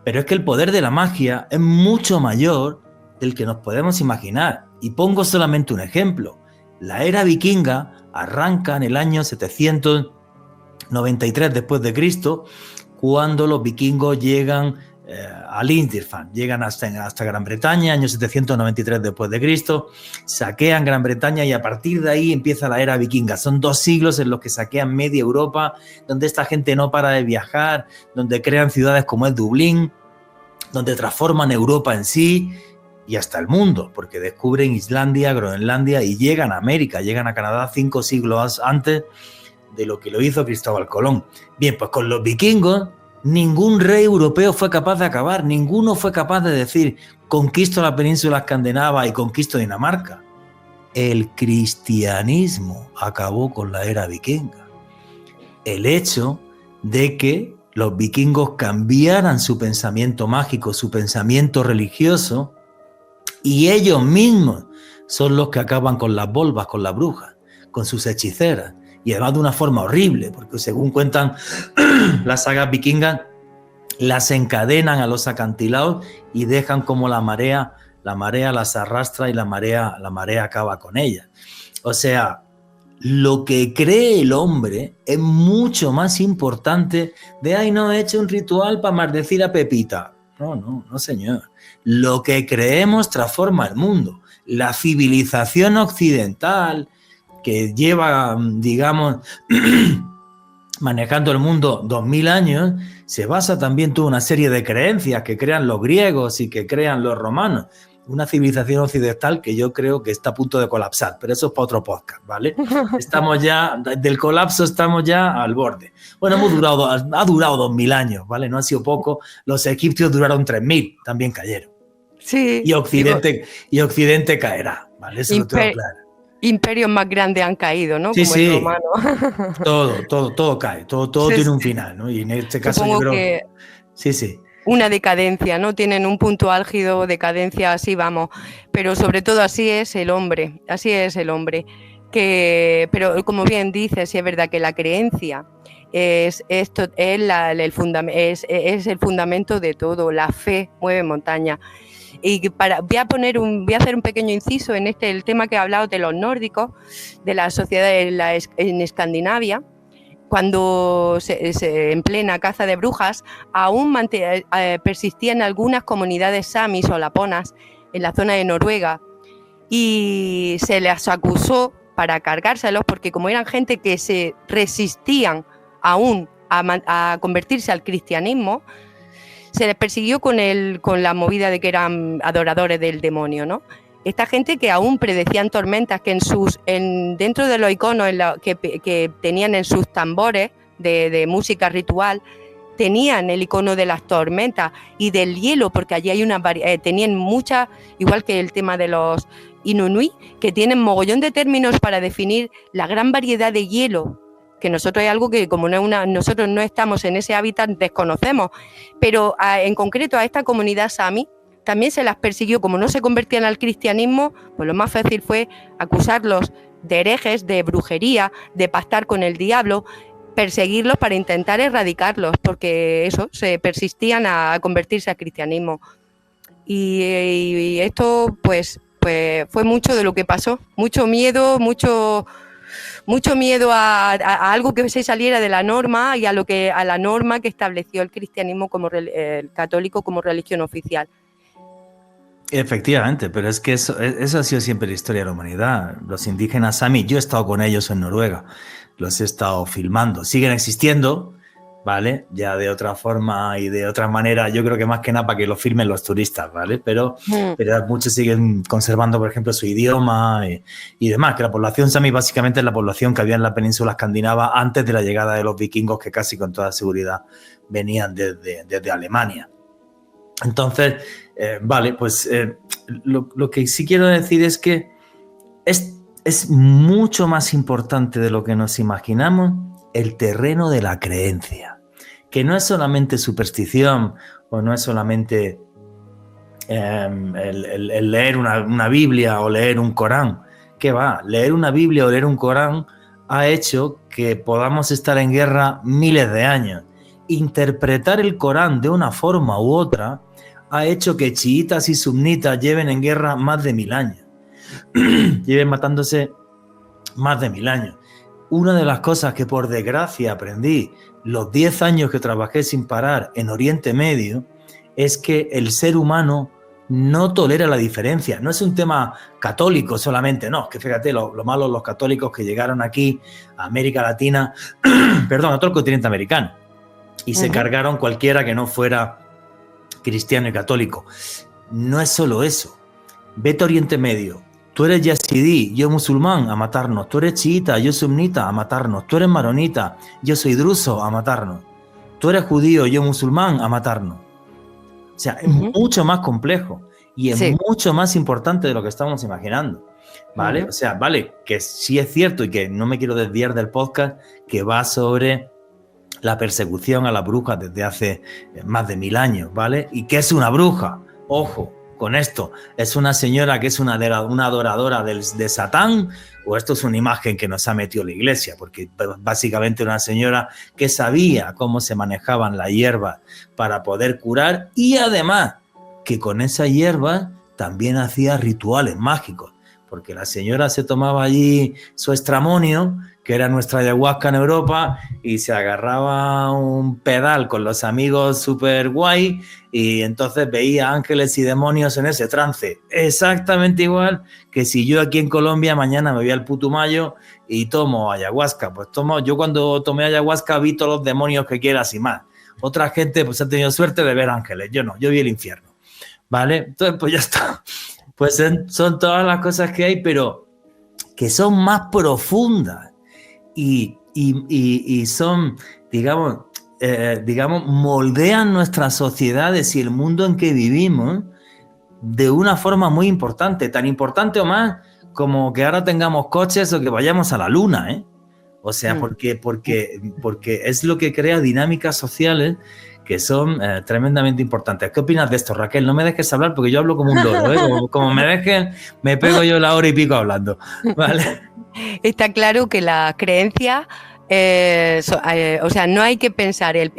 pero es que el poder de la magia es mucho mayor del que nos podemos imaginar. Y pongo solamente un ejemplo. La era vikinga arranca en el año 793 después de Cristo, cuando los vikingos llegan al Indifan, llegan hasta Gran Bretaña, año 793 después de Cristo, saquean Gran Bretaña y a partir de ahí empieza la era vikinga. Son 2 siglos en los que saquean media Europa, donde esta gente no para de viajar, donde crean ciudades como es Dublín, donde transforman Europa en sí y hasta el mundo, porque descubren Islandia, Groenlandia y llegan a América, llegan a Canadá 5 siglos antes de lo que lo hizo Cristóbal Colón. Bien, pues con los vikingos ningún rey europeo fue capaz de acabar, ninguno fue capaz de decir conquisto la península escandinava y conquisto Dinamarca. El cristianismo acabó con la era vikinga. El hecho de que los vikingos cambiaran su pensamiento mágico, su pensamiento religioso, y ellos mismos son los que acaban con las volvas, con las brujas, con sus hechiceras, y además de una forma horrible, porque según cuentan las sagas vikingas, las encadenan a los acantilados y dejan como la marea las arrastra y la marea acaba con ellas. O sea, lo que cree el hombre es mucho más importante de, ay, no, he hecho un ritual para maldecir a Pepita. No, señor. Lo que creemos transforma el mundo. La civilización occidental, que lleva, digamos, manejando el mundo 2000 años, se basa también en toda una serie de creencias que crean los griegos y que crean los romanos. Una civilización occidental que yo creo que está a punto de colapsar, pero eso es para otro podcast, ¿vale? Estamos ya, del colapso estamos ya al borde. Bueno, ha durado 2000 años, ¿vale? No ha sido poco. Los egipcios duraron 3000, también cayeron. Sí. Y Occidente caerá, ¿vale? Eso lo tengo claro. Imperios más grandes han caído, ¿no? Sí, como sí. el romano. Todo cae, todo tiene un final, ¿no? Y en este caso supongo yo creo que sí. Una decadencia, ¿no? Tienen un punto álgido, decadencia, así vamos. Pero sobre todo así es el hombre. Pero como bien dices, sí es verdad que la creencia es el fundamento de todo. La fe mueve montaña. Y voy a hacer un pequeño inciso en el tema que he hablado de los nórdicos, de la sociedad en Escandinavia. Cuando en plena caza de brujas, aún persistían algunas comunidades samis o laponas en la zona de Noruega y se les acusó para cargárselos porque como eran gente que se resistían aún a convertirse al cristianismo, se les persiguió con la movida de que eran adoradores del demonio, ¿no? Esta gente que aún predecían tormentas, que dentro de los iconos que tenían en sus tambores de música ritual, tenían el icono de las tormentas y del hielo, porque allí hay tenían muchas, igual que el tema de los Inuit, que tienen mogollón de términos para definir la gran variedad de hielo, que nosotros hay algo que como nosotros no estamos en ese hábitat desconocemos, pero en concreto a esta comunidad sami también se las persiguió, como no se convertían al cristianismo, pues lo más fácil fue acusarlos de herejes, de brujería, de pactar con el diablo, perseguirlos para intentar erradicarlos, porque se persistían a convertirse al cristianismo. Y esto pues fue mucho de lo que pasó, mucho miedo a algo que se saliera de la norma y a la norma que estableció el cristianismo el católico como religión oficial. Efectivamente, pero es que eso ha sido siempre la historia de la humanidad. Los indígenas sami, yo he estado con ellos en Noruega, los he estado filmando, siguen existiendo, ¿vale? Ya de otra forma y de otra manera, yo creo que más que nada para que lo filmen los turistas, ¿vale? Pero muchos siguen conservando, por ejemplo, su idioma y demás, que la población sami básicamente es la población que había en la península escandinava antes de la llegada de los vikingos, que casi con toda seguridad venían desde Alemania. Entonces, lo que sí quiero decir es que es mucho más importante de lo que nos imaginamos el terreno de la creencia, que no es solamente superstición o no es solamente el leer una Biblia o leer un Corán. ¿Qué va? Leer una Biblia o leer un Corán ha hecho que podamos estar en guerra miles de años. Interpretar el Corán de una forma u otra ha hecho que chiitas y sunitas lleven en guerra más de 1000 años. Lleven matándose más de 1000 años. Una de las cosas que por desgracia aprendí los 10 años que trabajé sin parar en Oriente Medio es que el ser humano no tolera la diferencia. No es un tema católico solamente, no. Es que fíjate lo malos los católicos que llegaron aquí a América Latina, perdón, a todo el continente americano, y se cargaron cualquiera que no fuera cristiano y católico. No es solo eso. Vete a Oriente Medio. Tú eres yazidí, yo musulmán, a matarnos. Tú eres chiita, yo sunnita, a matarnos. Tú eres maronita, yo soy druso, a matarnos. Tú eres judío, yo musulmán, a matarnos. O sea, es mucho más complejo y es mucho más importante de lo que estamos imaginando, ¿vale? O sea, vale, que sí es cierto y que no me quiero desviar del podcast, que va sobre la persecución a las brujas desde hace más de 1000 años, ¿vale? ¿Y qué es una bruja? Ojo con esto, ¿es una señora que es una adoradora de Satán o esto es una imagen que nos ha metido la iglesia? Porque básicamente una señora que sabía cómo se manejaban las hierbas para poder curar y además que con esa hierba también hacía rituales mágicos, porque la señora se tomaba allí su estramonio, que era nuestra ayahuasca en Europa, y se agarraba un pedal con los amigos súper guay y entonces veía ángeles y demonios en ese trance. Exactamente igual que si yo aquí en Colombia mañana me voy al Putumayo y tomo ayahuasca. Pues yo cuando tomé ayahuasca vi todos los demonios que quieras y más. Otra gente pues ha tenido suerte de ver ángeles, yo no, yo vi el infierno, ¿vale? Entonces pues ya está. Pues son todas las cosas que hay, pero que son más profundas. Y son, digamos, moldean nuestras sociedades y el mundo en que vivimos de una forma muy importante, tan importante o más como que ahora tengamos coches o que vayamos a la luna, ¿eh? O sea, porque es lo que crea dinámicas sociales que son tremendamente importantes. ¿Qué opinas de esto, Raquel? No me dejes hablar porque yo hablo como un loro, ¿eh? Como me dejen, me pego yo la hora y pico hablando, ¿vale? Está claro que las creencias, o sea, no hay que pensar, el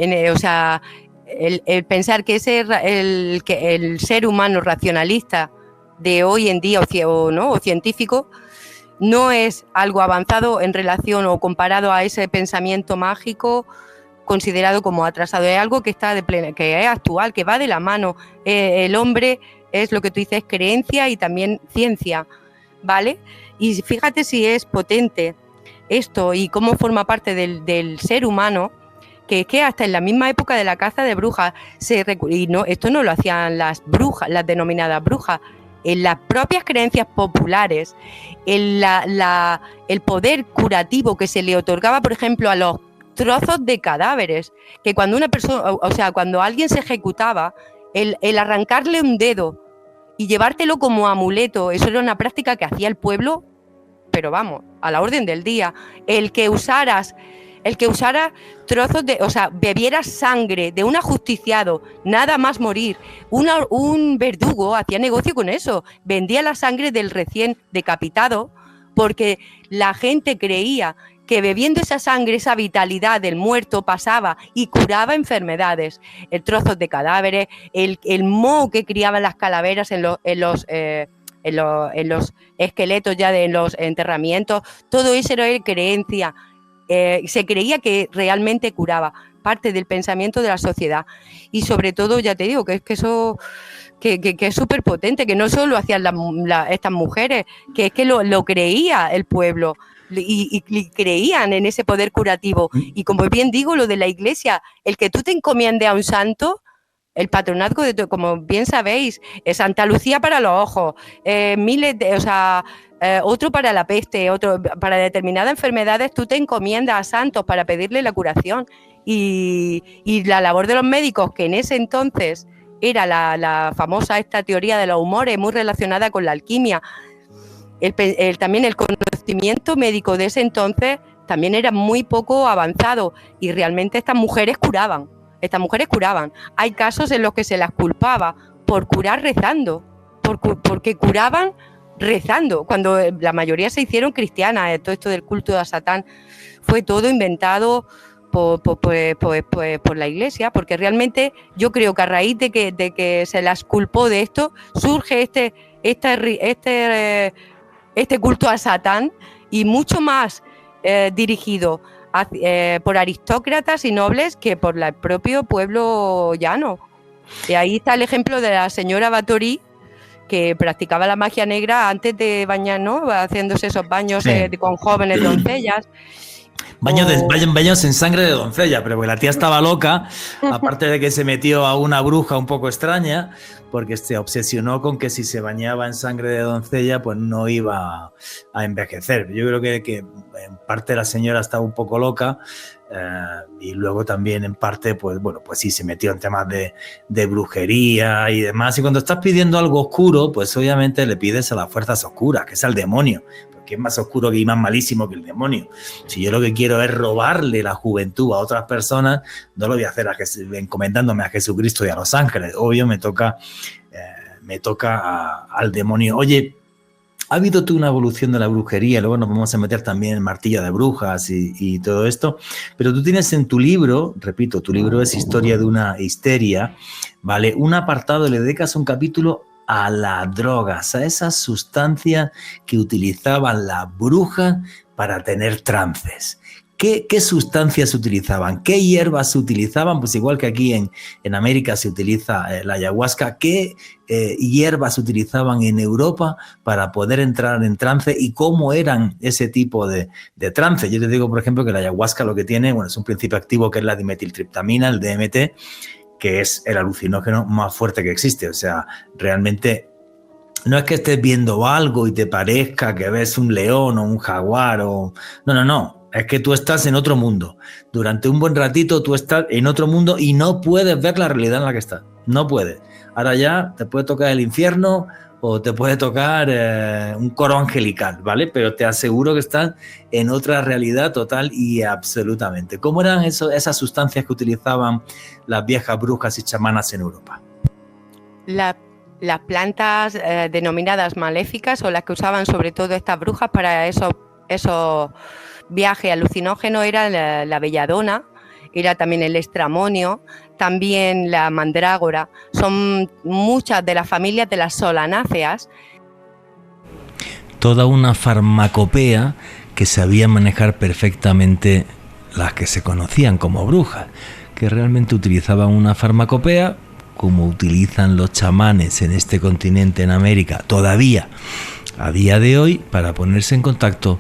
pensar que el ser humano racionalista de hoy en día o científico no es algo avanzado en relación o comparado a ese pensamiento mágico considerado como atrasado. Es algo que está que es actual, que va de la mano. El hombre es lo que tú dices, creencia y también ciencia, ¿vale? Y fíjate si es potente esto y cómo forma parte del ser humano, que es que hasta en la misma época de la caza de brujas, esto no lo hacían las brujas, las denominadas brujas, en las propias creencias populares, el poder curativo que se le otorgaba, por ejemplo, a los trozos de cadáveres, que cuando una persona, o sea, cuando alguien se ejecutaba, el arrancarle un dedo y llevártelo como amuleto, eso era una práctica que hacía el pueblo, pero vamos, a la orden del día. El que usara trozos de, o sea, bebieras sangre de un ajusticiado, nada más morir. Un verdugo hacía negocio con eso, vendía la sangre del recién decapitado, porque la gente creía que bebiendo esa sangre, esa vitalidad del muerto pasaba y curaba enfermedades. El trozos de cadáveres, el moho que criaban las calaveras en los esqueletos ya en los enterramientos, todo eso era creencia. Se creía que realmente curaba, parte del pensamiento de la sociedad. Y sobre todo, ya te digo, que es que eso que es súper potente, que no solo hacían estas mujeres, que es que lo creía el pueblo. Y creían en ese poder curativo. Y como bien digo, lo de la iglesia, el que tú te encomiendes a un santo, el patronazgo de como bien sabéis, Santa Lucía para los ojos, otro para la peste, otro para determinadas enfermedades, tú te encomiendas a santos para pedirle la curación. Y la labor de los médicos, que en ese entonces era la famosa esta teoría de los humores, muy relacionada con la alquimia. También el conocimiento médico de ese entonces también era muy poco avanzado y realmente estas mujeres curaban. Hay casos en los que se las culpaba por curar rezando, porque curaban rezando, cuando la mayoría se hicieron cristianas. Todo esto del culto a Satán fue todo inventado por la iglesia, porque realmente yo creo que a raíz de que se las culpó de esto, surge este culto a Satán, y mucho más dirigido por aristócratas y nobles que por el propio pueblo llano. Y ahí está el ejemplo de la señora Báthory, que practicaba la magia negra antes de bañar, ¿no? Haciéndose esos baños con jóvenes doncellas. Baños en sangre de doncella, pero porque la tía estaba loca, aparte de que se metió a una bruja un poco extraña, porque se obsesionó con que si se bañaba en sangre de doncella, pues no iba a envejecer. Yo creo que en parte la señora estaba un poco loca, y luego también en parte, pues sí, se metió en temas de brujería y demás. Y cuando estás pidiendo algo oscuro, pues obviamente le pides a las fuerzas oscuras, que es al demonio, porque es más oscuro y más malísimo que el demonio. Si yo lo que quiero es robarle la juventud a otras personas, no lo voy a hacer encomendándome a Jesucristo y a los ángeles. Obvio, me toca al demonio. Oye, ha habido tú una evolución de la brujería, luego nos vamos a meter también en martillo de brujas y todo esto, pero tú tienes en tu libro, repito, tu libro es Historia de una histeria, ¿vale? Un apartado, le dedicas un capítulo a las drogas, a esas sustancias que utilizaban las brujas para tener trances. ¿Qué sustancias utilizaban? ¿Qué hierbas se utilizaban? Pues igual que aquí en América se utiliza la ayahuasca, ¿qué hierbas se utilizaban en Europa para poder entrar en trance y cómo eran ese tipo de trance? Yo te digo, por ejemplo, que la ayahuasca lo que tiene, es un principio activo que es la dimetiltriptamina, el DMT, que es el alucinógeno más fuerte que existe. O sea, realmente no es que estés viendo algo y te parezca que ves un león o un jaguar o... No. Es que tú estás en otro mundo. Durante un buen ratito tú estás en otro mundo y no puedes ver la realidad en la que estás. No puedes. Ahora ya te puede tocar el infierno o te puede tocar un coro angelical, ¿vale? Pero te aseguro que estás en otra realidad total y absolutamente. ¿Cómo eran esas sustancias que utilizaban las viejas brujas y chamanas en Europa? Las plantas denominadas maléficas, o las que usaban sobre todo estas brujas para esos viaje alucinógeno, era la belladona, era también el estramonio, también la mandrágora. Son muchas de las familias de las solanáceas. Toda una farmacopea que sabían manejar perfectamente las que se conocían como brujas, que realmente utilizaban una farmacopea como utilizan los chamanes en este continente, en América, todavía a día de hoy, para ponerse en contacto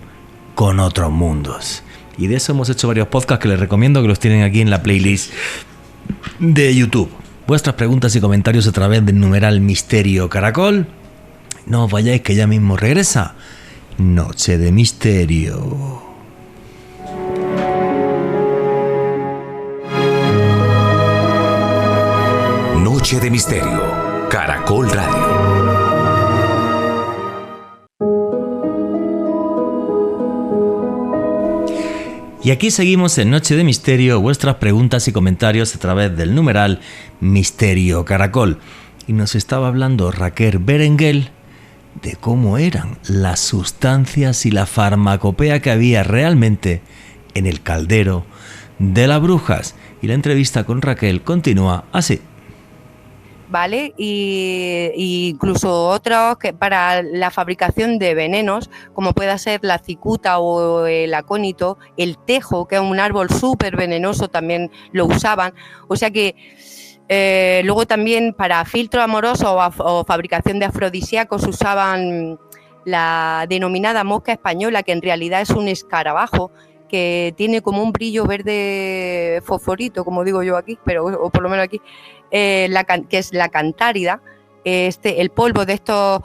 con otros mundos. Y de eso hemos hecho varios podcasts que les recomiendo, que los tienen aquí en la playlist de YouTube. Vuestras preguntas y comentarios a través del numeral Misterio Caracol. No os vayáis, que ya mismo regresa Noche de Misterio. Noche de Misterio, Caracol Radio. Y aquí seguimos en Noche de Misterio, vuestras preguntas y comentarios a través del numeral Misterio Caracol. Y nos estaba hablando Raquel Berenguel de cómo eran las sustancias y la farmacopea que había realmente en el caldero de las brujas. Y la entrevista con Raquel continúa así. ¿Vale? Y incluso otros que para la fabricación de venenos, como pueda ser la cicuta o el acónito, el tejo, que es un árbol súper venenoso, también lo usaban. O sea que luego también para filtro amoroso o fabricación de afrodisíacos usaban la denominada mosca española, que en realidad es un escarabajo, que tiene como un brillo verde fosforito, como digo yo aquí, pero o por lo menos aquí, que es la cantárida. El polvo de estos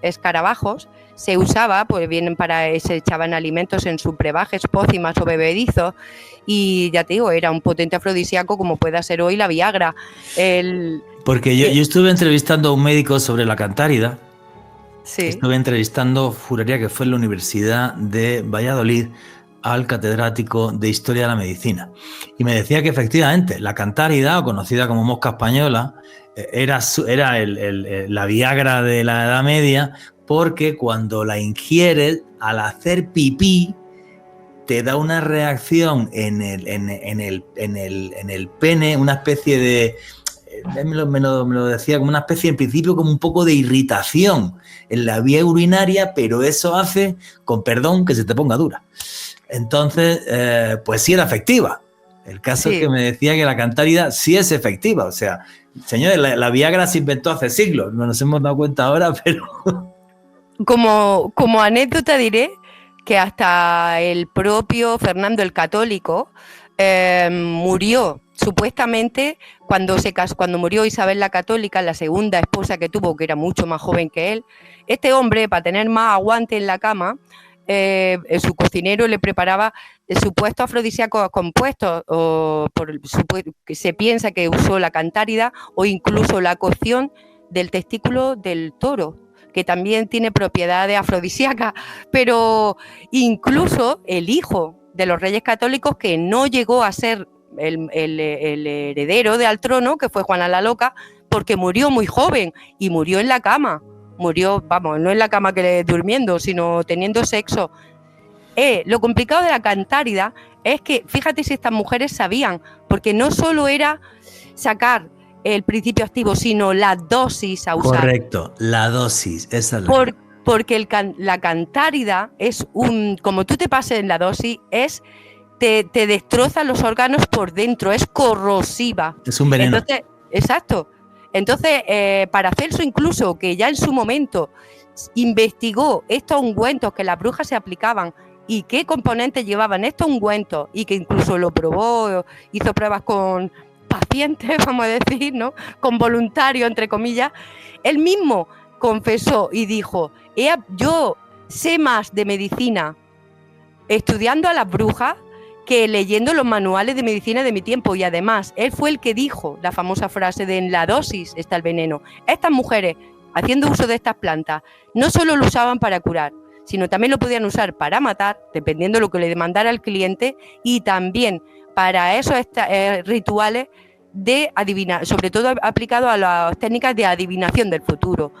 escarabajos se usaba, pues vienen se echaban alimentos en sus brebajes, pócimas o bebedizos, y ya te digo, era un potente afrodisíaco como pueda ser hoy la Viagra. Porque yo estuve entrevistando a un médico sobre la cantárida. Sí. Estuve entrevistando, juraría que fue en la Universidad de Valladolid, al catedrático de Historia de la Medicina. Y me decía que efectivamente la cantárida, o conocida como mosca española, era la Viagra de la Edad Media, porque cuando la ingieres, al hacer pipí, te da una reacción en el pene, una especie de... Me lo decía, como una especie, en principio, como un poco de irritación en la vía urinaria, pero eso hace, con perdón, que se te ponga dura. Entonces, pues sí era efectiva, El caso es que me decía que la cantárida sí es efectiva. O sea, señores, la Viagra se inventó hace siglos. No nos hemos dado cuenta ahora, pero... Como anécdota diré que hasta el propio Fernando el Católico murió supuestamente cuando murió Isabel la Católica, la segunda esposa que tuvo, que era mucho más joven que él. Este hombre, para tener más aguante en la cama, su cocinero le preparaba supuestos afrodisíacos compuestos, que se piensa que usó la cantárida o incluso la cocción del testículo del toro, que también tiene propiedades afrodisíacas, pero incluso el hijo de los reyes católicos, que no llegó a ser el heredero al trono, que fue Juana la Loca, porque murió muy joven y murió en la cama. Murió, vamos, no en la cama que durmiendo, sino teniendo sexo. Lo complicado de la cantárida es que, fíjate si estas mujeres sabían, porque no solo era sacar el principio activo, sino la dosis a usar. Correcto, la dosis, esa es la... Porque la cantárida es como tú te pases en la dosis, te destroza los órganos por dentro, es corrosiva. Es un veneno. Entonces, exacto. Entonces, Paracelso incluso, que ya en su momento investigó estos ungüentos que las brujas se aplicaban y qué componentes llevaban estos ungüentos, y que incluso lo probó, hizo pruebas con pacientes, vamos a decir, ¿no? Con voluntarios, entre comillas, él mismo confesó y dijo: yo sé más de medicina estudiando a las brujas que leyendo los manuales de medicina de mi tiempo. Y además, él fue el que dijo la famosa frase de en la dosis está el veneno. Estas mujeres, haciendo uso de estas plantas, no solo lo usaban para curar, sino también lo podían usar para matar, dependiendo de lo que le demandara el cliente, y también para esos rituales de adivinar, sobre todo aplicado a las técnicas de adivinación del futuro.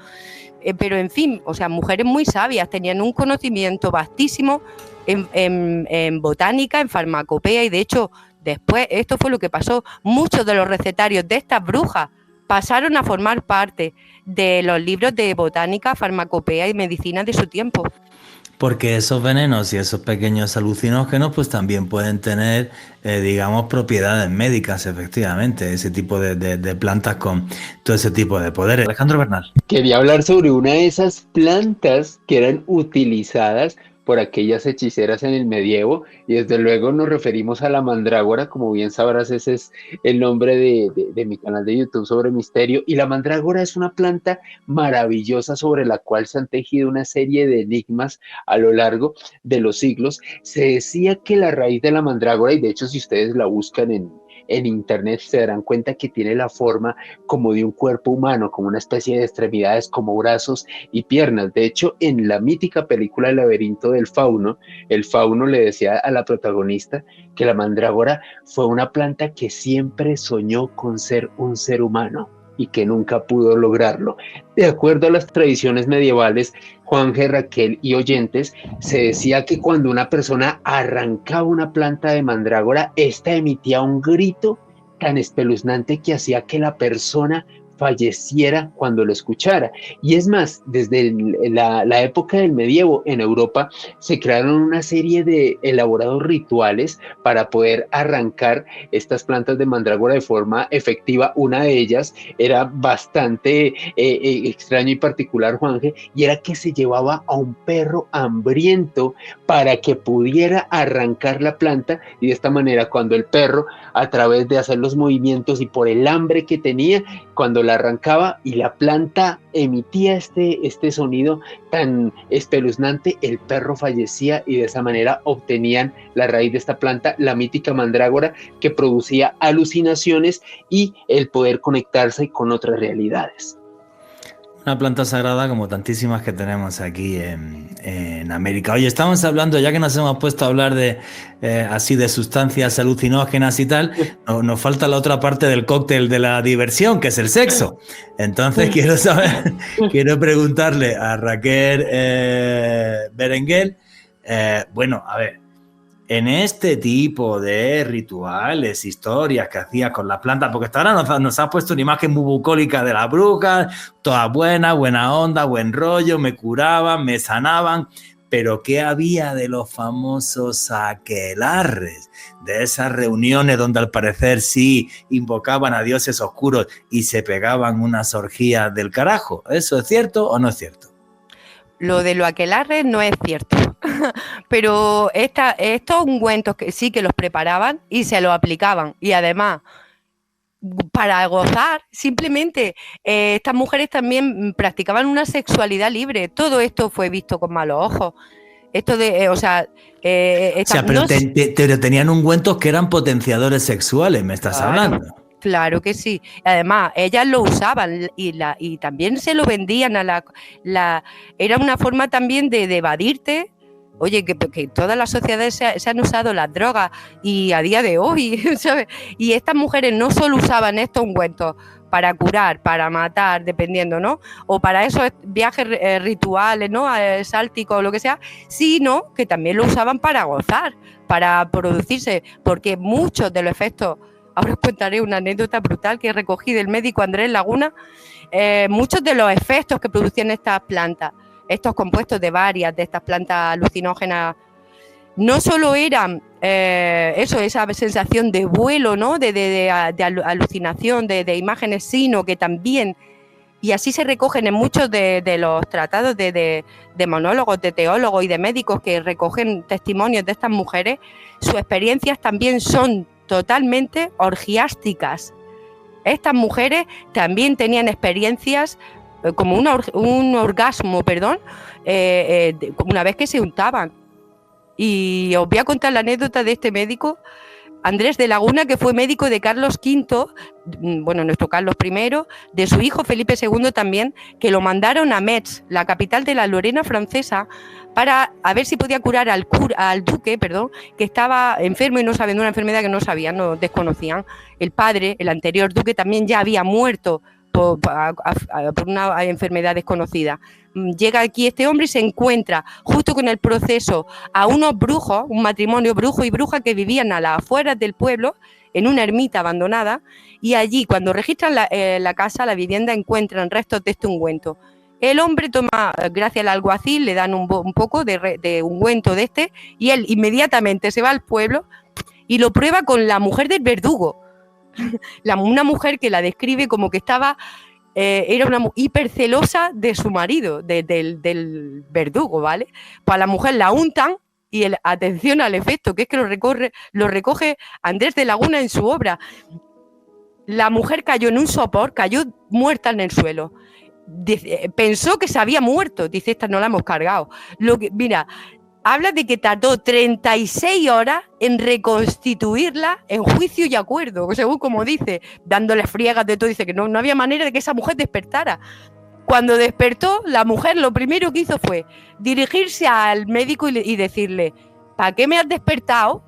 Pero en fin, o sea, mujeres muy sabias, tenían un conocimiento vastísimo en botánica, en farmacopea, y de hecho después esto fue lo que pasó. Muchos de los recetarios de estas brujas pasaron a formar parte de los libros de botánica, farmacopea y medicina de su tiempo. Porque esos venenos y esos pequeños alucinógenos pues también pueden tener, digamos, propiedades médicas, efectivamente, ese tipo de plantas con todo ese tipo de poderes. Alejandro Bernal. Quería hablar sobre una de esas plantas que eran utilizadas por aquellas hechiceras en el medievo, y desde luego nos referimos a la mandrágora. Como bien sabrás, ese es el nombre de mi canal de YouTube sobre misterio, y la mandrágora es una planta maravillosa sobre la cual se han tejido una serie de enigmas a lo largo de los siglos. Se decía que la raíz de la mandrágora, y de hecho si ustedes la buscan en internet se darán cuenta que tiene la forma como de un cuerpo humano, como una especie de extremidades, como brazos y piernas. De hecho, en la mítica película El laberinto del fauno, el fauno le decía a la protagonista que la mandrágora fue una planta que siempre soñó con ser un ser humano y que nunca pudo lograrlo. De acuerdo a las tradiciones medievales, Juanje, Raquel y oyentes, se decía que cuando una persona arrancaba una planta de mandrágora, esta emitía un grito tan espeluznante que hacía que la persona falleciera cuando lo escuchara. Y es más, desde la época del medievo en Europa se crearon una serie de elaborados rituales para poder arrancar estas plantas de mandrágora de forma efectiva. Una de ellas era bastante extraño y particular, Juanje, y era que se llevaba a un perro hambriento para que pudiera arrancar la planta, y de esta manera cuando el perro, a través de hacer los movimientos y por el hambre que tenía, cuando la arrancaba y la planta emitía este sonido tan espeluznante, el perro fallecía, y de esa manera obtenían la raíz de esta planta, la mítica mandrágora, que producía alucinaciones y el poder conectarse con otras realidades. Una planta sagrada como tantísimas que tenemos aquí en América. Oye, estamos hablando, ya que nos hemos puesto a hablar de así de sustancias alucinógenas y tal, nos falta la otra parte del cóctel de la diversión, que es el sexo. Entonces quiero preguntarle a Raquel Berenguel, bueno, a ver, en este tipo de rituales, historias que hacías con las plantas, porque hasta ahora nos has puesto una imagen muy bucólica de las brujas, todas buenas, buena onda, buen rollo, me curaban, me sanaban, Pero ¿qué había de los famosos aquelarres? De esas reuniones donde al parecer sí invocaban a dioses oscuros y se pegaban unas orgías del carajo. ¿Eso es cierto o no es cierto? Lo de los aquelarres no es cierto, pero estos ungüentos que sí que los preparaban y se los aplicaban. Y además, para gozar, simplemente estas mujeres también practicaban una sexualidad libre. Todo esto fue visto con malos ojos. Esto de, pero tenían ungüentos que eran potenciadores sexuales, me estás hablando. Claro que sí. Además, ellas lo usaban y también se lo vendían a era una forma también de evadirte. Oye, que todas las sociedades se han usado las drogas y a día de hoy, ¿sabes? Y estas mujeres no solo usaban estos ungüentos para curar, para matar, dependiendo, ¿no? O para esos viajes rituales, ¿no? Sálticos o lo que sea, sino que también lo usaban para gozar, para producirse, porque muchos de los efectos, ahora os contaré una anécdota brutal que recogí del médico Andrés Laguna, muchos de los efectos que producían estas plantas, estos compuestos de varias de estas plantas alucinógenas, no solo eran esa sensación de vuelo, ¿no? de alucinación, de imágenes, sino que también, y así se recogen en muchos de los tratados de monólogos, de teólogos y de médicos que recogen testimonios de estas mujeres, sus experiencias también son totalmente orgiásticas. Estas mujeres también tenían experiencias como un orgasmo, una vez que se untaban. Y os voy a contar la anécdota de este médico, Andrés de Laguna, que fue médico de Carlos V, bueno, nuestro Carlos I, de su hijo Felipe II también, que lo mandaron a Metz, la capital de la Lorena francesa, para a ver si podía curar al duque, que estaba enfermo y no sabían, una enfermedad que no sabían, no desconocían. El padre, el anterior duque, también ya había muerto por una enfermedad desconocida. Llega aquí este hombre y se encuentra justo con el proceso a unos brujos, un matrimonio brujo y bruja que vivían a las afueras del pueblo en una ermita abandonada, y allí cuando registran la casa, la vivienda, encuentran restos de este ungüento. El hombre toma, gracias al alguacil, le dan un poco de ungüento de este y él inmediatamente se va al pueblo y lo prueba con la mujer del verdugo. Una mujer que la describe como que era una hipercelosa de su marido, del verdugo, ¿vale? Pues a la mujer la untan y atención al efecto, que es que lo recoge Andrés de Laguna en su obra. La mujer cayó en un sopor, cayó muerta en el suelo. Pensó que se había muerto, dice, esta no la hemos cargado. Mira, habla de que tardó 36 horas en reconstituirla en juicio y acuerdo, según como dice, dándole friegas de todo, dice que no había manera de que esa mujer despertara. Cuando despertó, la mujer lo primero que hizo fue dirigirse al médico y decirle: ¿para qué me has despertado?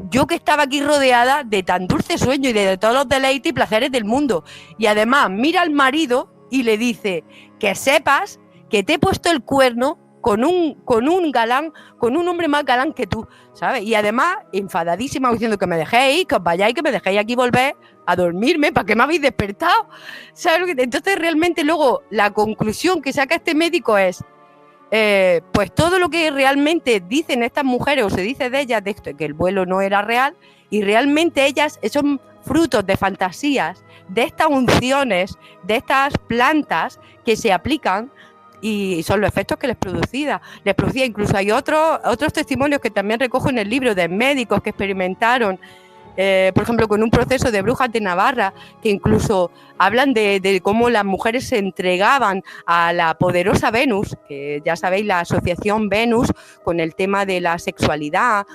Yo que estaba aquí rodeada de tan dulce sueño y de todos los deleites y placeres del mundo. Y además mira al marido y le dice: que sepas que te he puesto el cuerno con un galán, con un hombre más galán que tú, ¿sabes? Y además, enfadadísima, diciendo que me dejéis, que os vayáis, que me dejéis aquí volver a dormirme, ¿para qué me habéis despertado? ¿Sabes? Entonces, realmente, luego, la conclusión que saca este médico es, pues todo lo que realmente dicen estas mujeres, o se dice de ellas, de esto, que el vuelo no era real, y realmente ellas son frutos de fantasías, de estas unciones, de estas plantas que se aplican, y son los efectos que les producía. Incluso hay otros testimonios que también recojo en el libro de médicos que experimentaron, por ejemplo, con un proceso de brujas de Navarra, que incluso hablan de cómo las mujeres se entregaban a la poderosa Venus, que ya sabéis, la asociación Venus con el tema de la sexualidad.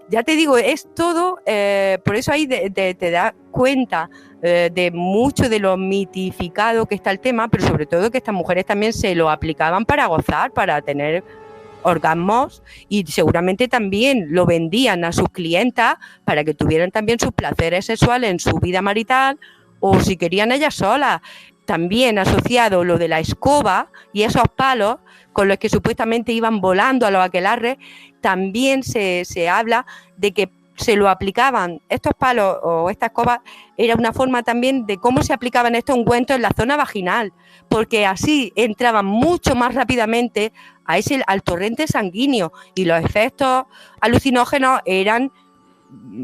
Ya te digo, es todo, por eso ahí te das cuenta de mucho de lo mitificado que está el tema, pero sobre todo que estas mujeres también se lo aplicaban para gozar, para tener orgasmos, y seguramente también lo vendían a sus clientas para que tuvieran también sus placeres sexuales en su vida marital, o si querían ellas solas. También asociado lo de la escoba y esos palos con los que supuestamente iban volando a los aquelarres, también se habla de que se lo aplicaban, estos palos o esta escoba, era una forma también de cómo se aplicaban estos ungüentos en la zona vaginal, porque así entraban mucho más rápidamente al torrente sanguíneo y los efectos alucinógenos eran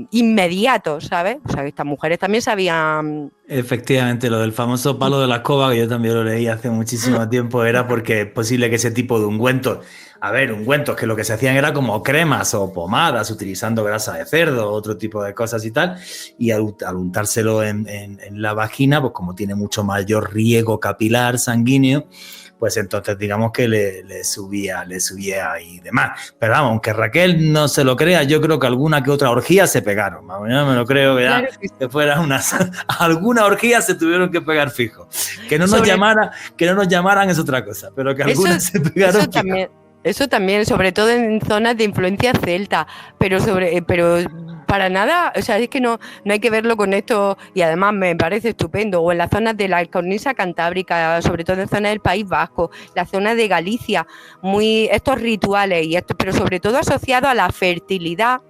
inmediatos, ¿sabes? O sea, que estas mujeres también sabían... Efectivamente, lo del famoso palo de la escoba, que yo también lo leí hace muchísimo tiempo, era porque es posible que ese tipo de ungüentos, ungüentos que lo que se hacían era como cremas o pomadas utilizando grasa de cerdo, otro tipo de cosas y tal, y al untárselo en la vagina, pues como tiene mucho mayor riego capilar sanguíneo, pues entonces digamos que le subía y demás. Pero vamos, aunque Raquel no se lo crea, yo creo que alguna que otra orgía se pegaron. Yo me lo creo que ya que fuera alguna orgía se tuvieron que pegar fijo. Que no nos llamaran es otra cosa, pero que algunas se pegaron fijo. Eso también, sobre todo en zonas de influencia celta, pero para nada, o sea, es que no hay que verlo con esto, y además me parece estupendo, o en las zonas de la cornisa cantábrica, sobre todo en zonas del País Vasco, la zona de Galicia, estos rituales, pero sobre todo asociado a la fertilidad,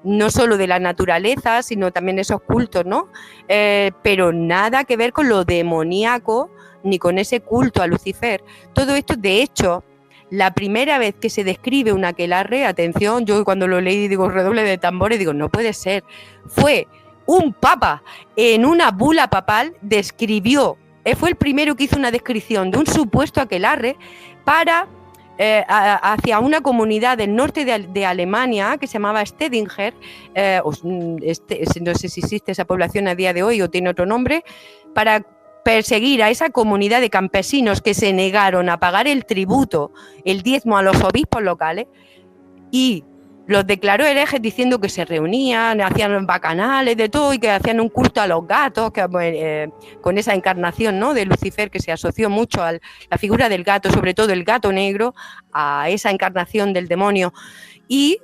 no solo de la naturaleza, sino también esos cultos, ¿no? Pero nada que ver con lo demoníaco, ni con ese culto a Lucifer. Todo esto, de hecho... La primera vez que se describe un aquelarre, atención, yo cuando lo leí digo redoble de tambores, digo no puede ser, fue un papa en una bula papal describió, fue el primero que hizo una descripción de un supuesto aquelarre para hacia una comunidad del norte de Alemania que se llamaba Stedinger, no sé si existe esa población a día de hoy o tiene otro nombre, para perseguir a esa comunidad de campesinos que se negaron a pagar el tributo, el diezmo a los obispos locales, y los declaró herejes diciendo que se reunían, hacían bacanales, de todo, y que hacían un culto a los gatos, con esa encarnación, ¿no?, de Lucifer, que se asoció mucho a la figura del gato, sobre todo el gato negro, a esa encarnación del demonio, y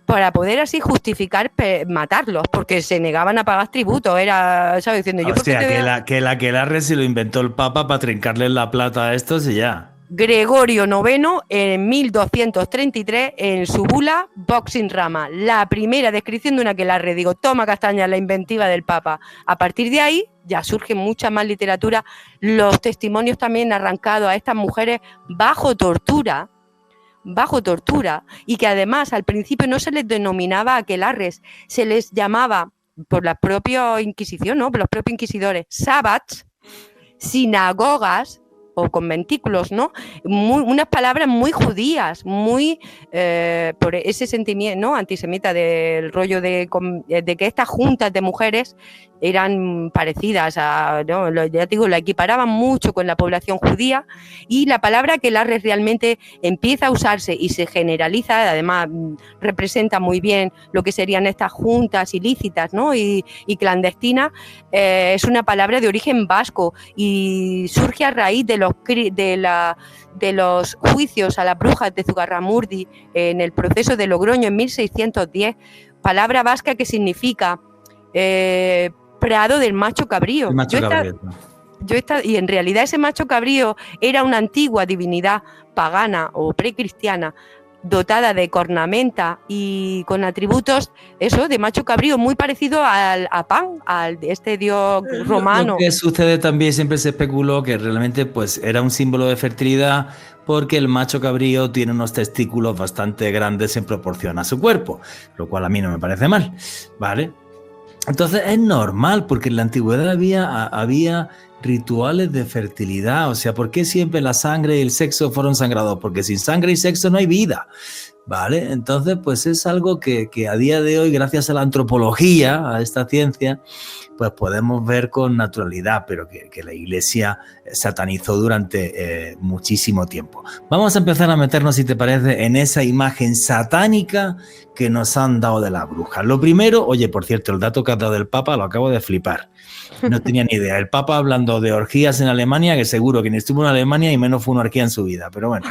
para poder así justificar matarlos, porque se negaban a pagar tributo, era, ¿sabes? Diciendo yo... que el aquelarre se lo inventó el Papa para trincarles la plata a estos y ya. Gregorio IX, en 1233, en su bula Vox in Rama, la primera descripción de un aquelarre. Digo, toma castaña, la inventiva del Papa. A partir de ahí ya surge mucha más literatura, los testimonios también arrancados a estas mujeres bajo tortura, y que además al principio no se les denominaba aquelarres, se les llamaba por la propia Inquisición, ¿no?, por los propios inquisidores, sabbats, sinagogas o conventículos, ¿no? Unas palabras muy judías, muy por ese sentimiento, ¿no?, antisemita, del rollo de que estas juntas de mujeres eran parecidas a, ¿no?, ya te digo, la equiparaban mucho con la población judía, y la palabra aquelarre realmente empieza a usarse y se generaliza, además representa muy bien lo que serían estas juntas ilícitas, ¿no?, y clandestinas. Es una palabra de origen vasco y surge a raíz de los juicios a las brujas de Zugarramurdi en el proceso de Logroño en 1610, palabra vasca que significa prado del macho cabrío. Y en realidad ese macho cabrío era una antigua divinidad pagana o precristiana, dotada de cornamenta y con atributos, eso, de macho cabrío, muy parecido a Pan, al este dios romano. Lo que sucede también, siempre se especuló que realmente pues era un símbolo de fertilidad, porque el macho cabrío tiene unos testículos bastante grandes en proporción a su cuerpo, lo cual a mí no me parece mal, ¿vale? Entonces es normal, porque en la antigüedad había rituales de fertilidad. O sea, ¿por qué siempre la sangre y el sexo fueron sagrados? Porque sin sangre y sexo no hay vida, ¿vale? Entonces, pues es algo que a día de hoy, gracias a la antropología, a esta ciencia, pues podemos ver con naturalidad, pero que la Iglesia satanizó durante muchísimo tiempo. Vamos a empezar a meternos, si te parece, en esa imagen satánica que nos han dado de la bruja. Lo primero, oye, por cierto, el dato que has dado del Papa lo acabo de flipar. No tenía ni idea. El Papa hablando de orgías en Alemania, que seguro que ni estuvo en Alemania y menos fue una orgía en su vida, pero bueno.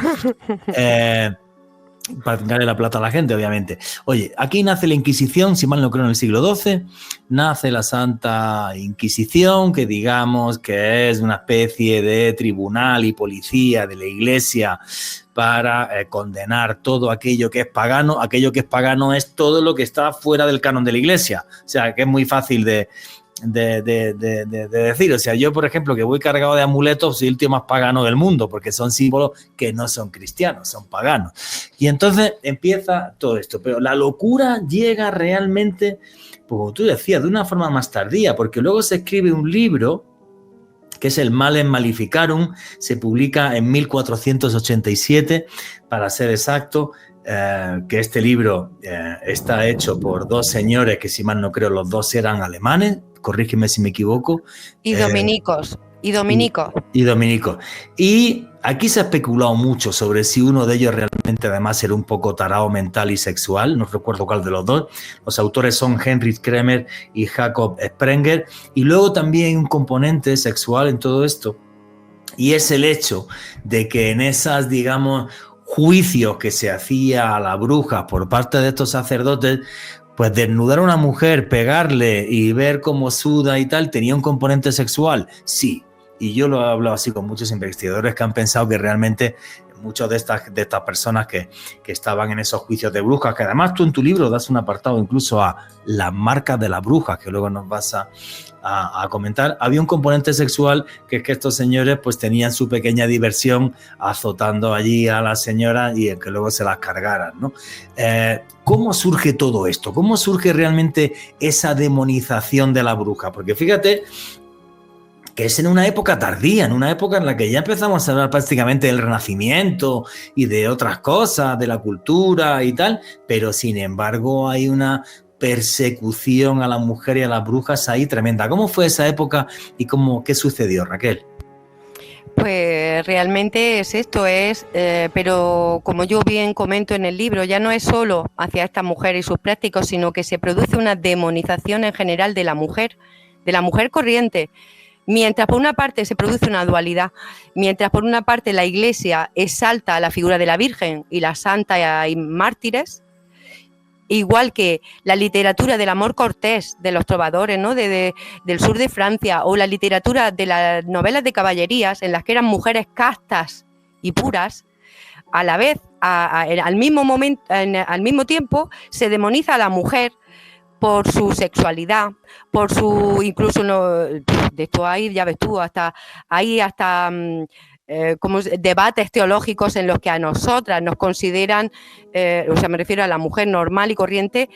para darle la plata a la gente, obviamente. Oye, aquí nace la Inquisición, si mal no creo, en el siglo XII, nace la Santa Inquisición, que digamos que es una especie de tribunal y policía de la Iglesia para condenar todo aquello que es pagano. Aquello que es pagano es todo lo que está fuera del canon de la Iglesia. O sea, que es muy fácil de decir. O sea, yo, por ejemplo, que voy cargado de amuletos, soy el tío más pagano del mundo, porque son símbolos que no son cristianos, son paganos. Y entonces empieza todo esto. Pero la locura llega realmente, como tú decías, de una forma más tardía, porque luego se escribe un libro que es el Malen Maleficarum, se publica en 1487, para ser exacto, que este libro está hecho por dos señores que, si mal no creo, los dos eran alemanes, corrígeme si me equivoco. Y dominicos. Y dominicos. Y aquí se ha especulado mucho sobre si uno de ellos realmente además era un poco tarao mental y sexual, no recuerdo cuál de los dos. Los autores son Heinrich Kremer y Jacob Sprenger. Y luego también hay un componente sexual en todo esto, y es el hecho de que en esas, digamos, juicios que se hacía a la bruja por parte de estos sacerdotes, pues desnudar a una mujer, pegarle y ver cómo suda y tal, ¿tenía un componente sexual? Sí. Y yo lo he hablado así con muchos investigadores que han pensado que realmente muchas de estas personas que estaban en esos juicios de brujas, que además tú en tu libro das un apartado incluso a las marcas de las brujas, que luego nos vas a comentar, había un componente sexual, que es que estos señores pues tenían su pequeña diversión azotando allí a las señoras y que luego se las cargaran, ¿no? ¿Cómo surge todo esto? ¿Cómo surge realmente esa demonización de la bruja? Porque fíjate que es en una época tardía, en una época en la que ya empezamos a hablar prácticamente del Renacimiento y de otras cosas, de la cultura y tal, pero sin embargo hay una persecución a la mujer y a las brujas ahí tremenda. ¿Cómo fue esa época y qué sucedió, Raquel? Pues realmente es esto, pero como yo bien comento en el libro, ya no es solo hacia estas mujeres y sus prácticos, sino que se produce una demonización en general de la mujer corriente. Mientras por una parte se produce una dualidad, mientras por una parte la Iglesia exalta la figura de la Virgen y la santa y mártires, igual que la literatura del amor cortés de los trovadores, ¿no? del sur de Francia, o la literatura de las novelas de caballerías en las que eran mujeres castas y puras, a la vez, al mismo tiempo, se demoniza a la mujer por su sexualidad, por su, incluso de esto hay, ya ves tú, hasta como debates teológicos en los que a nosotras nos consideran, me refiero a la mujer normal y corriente,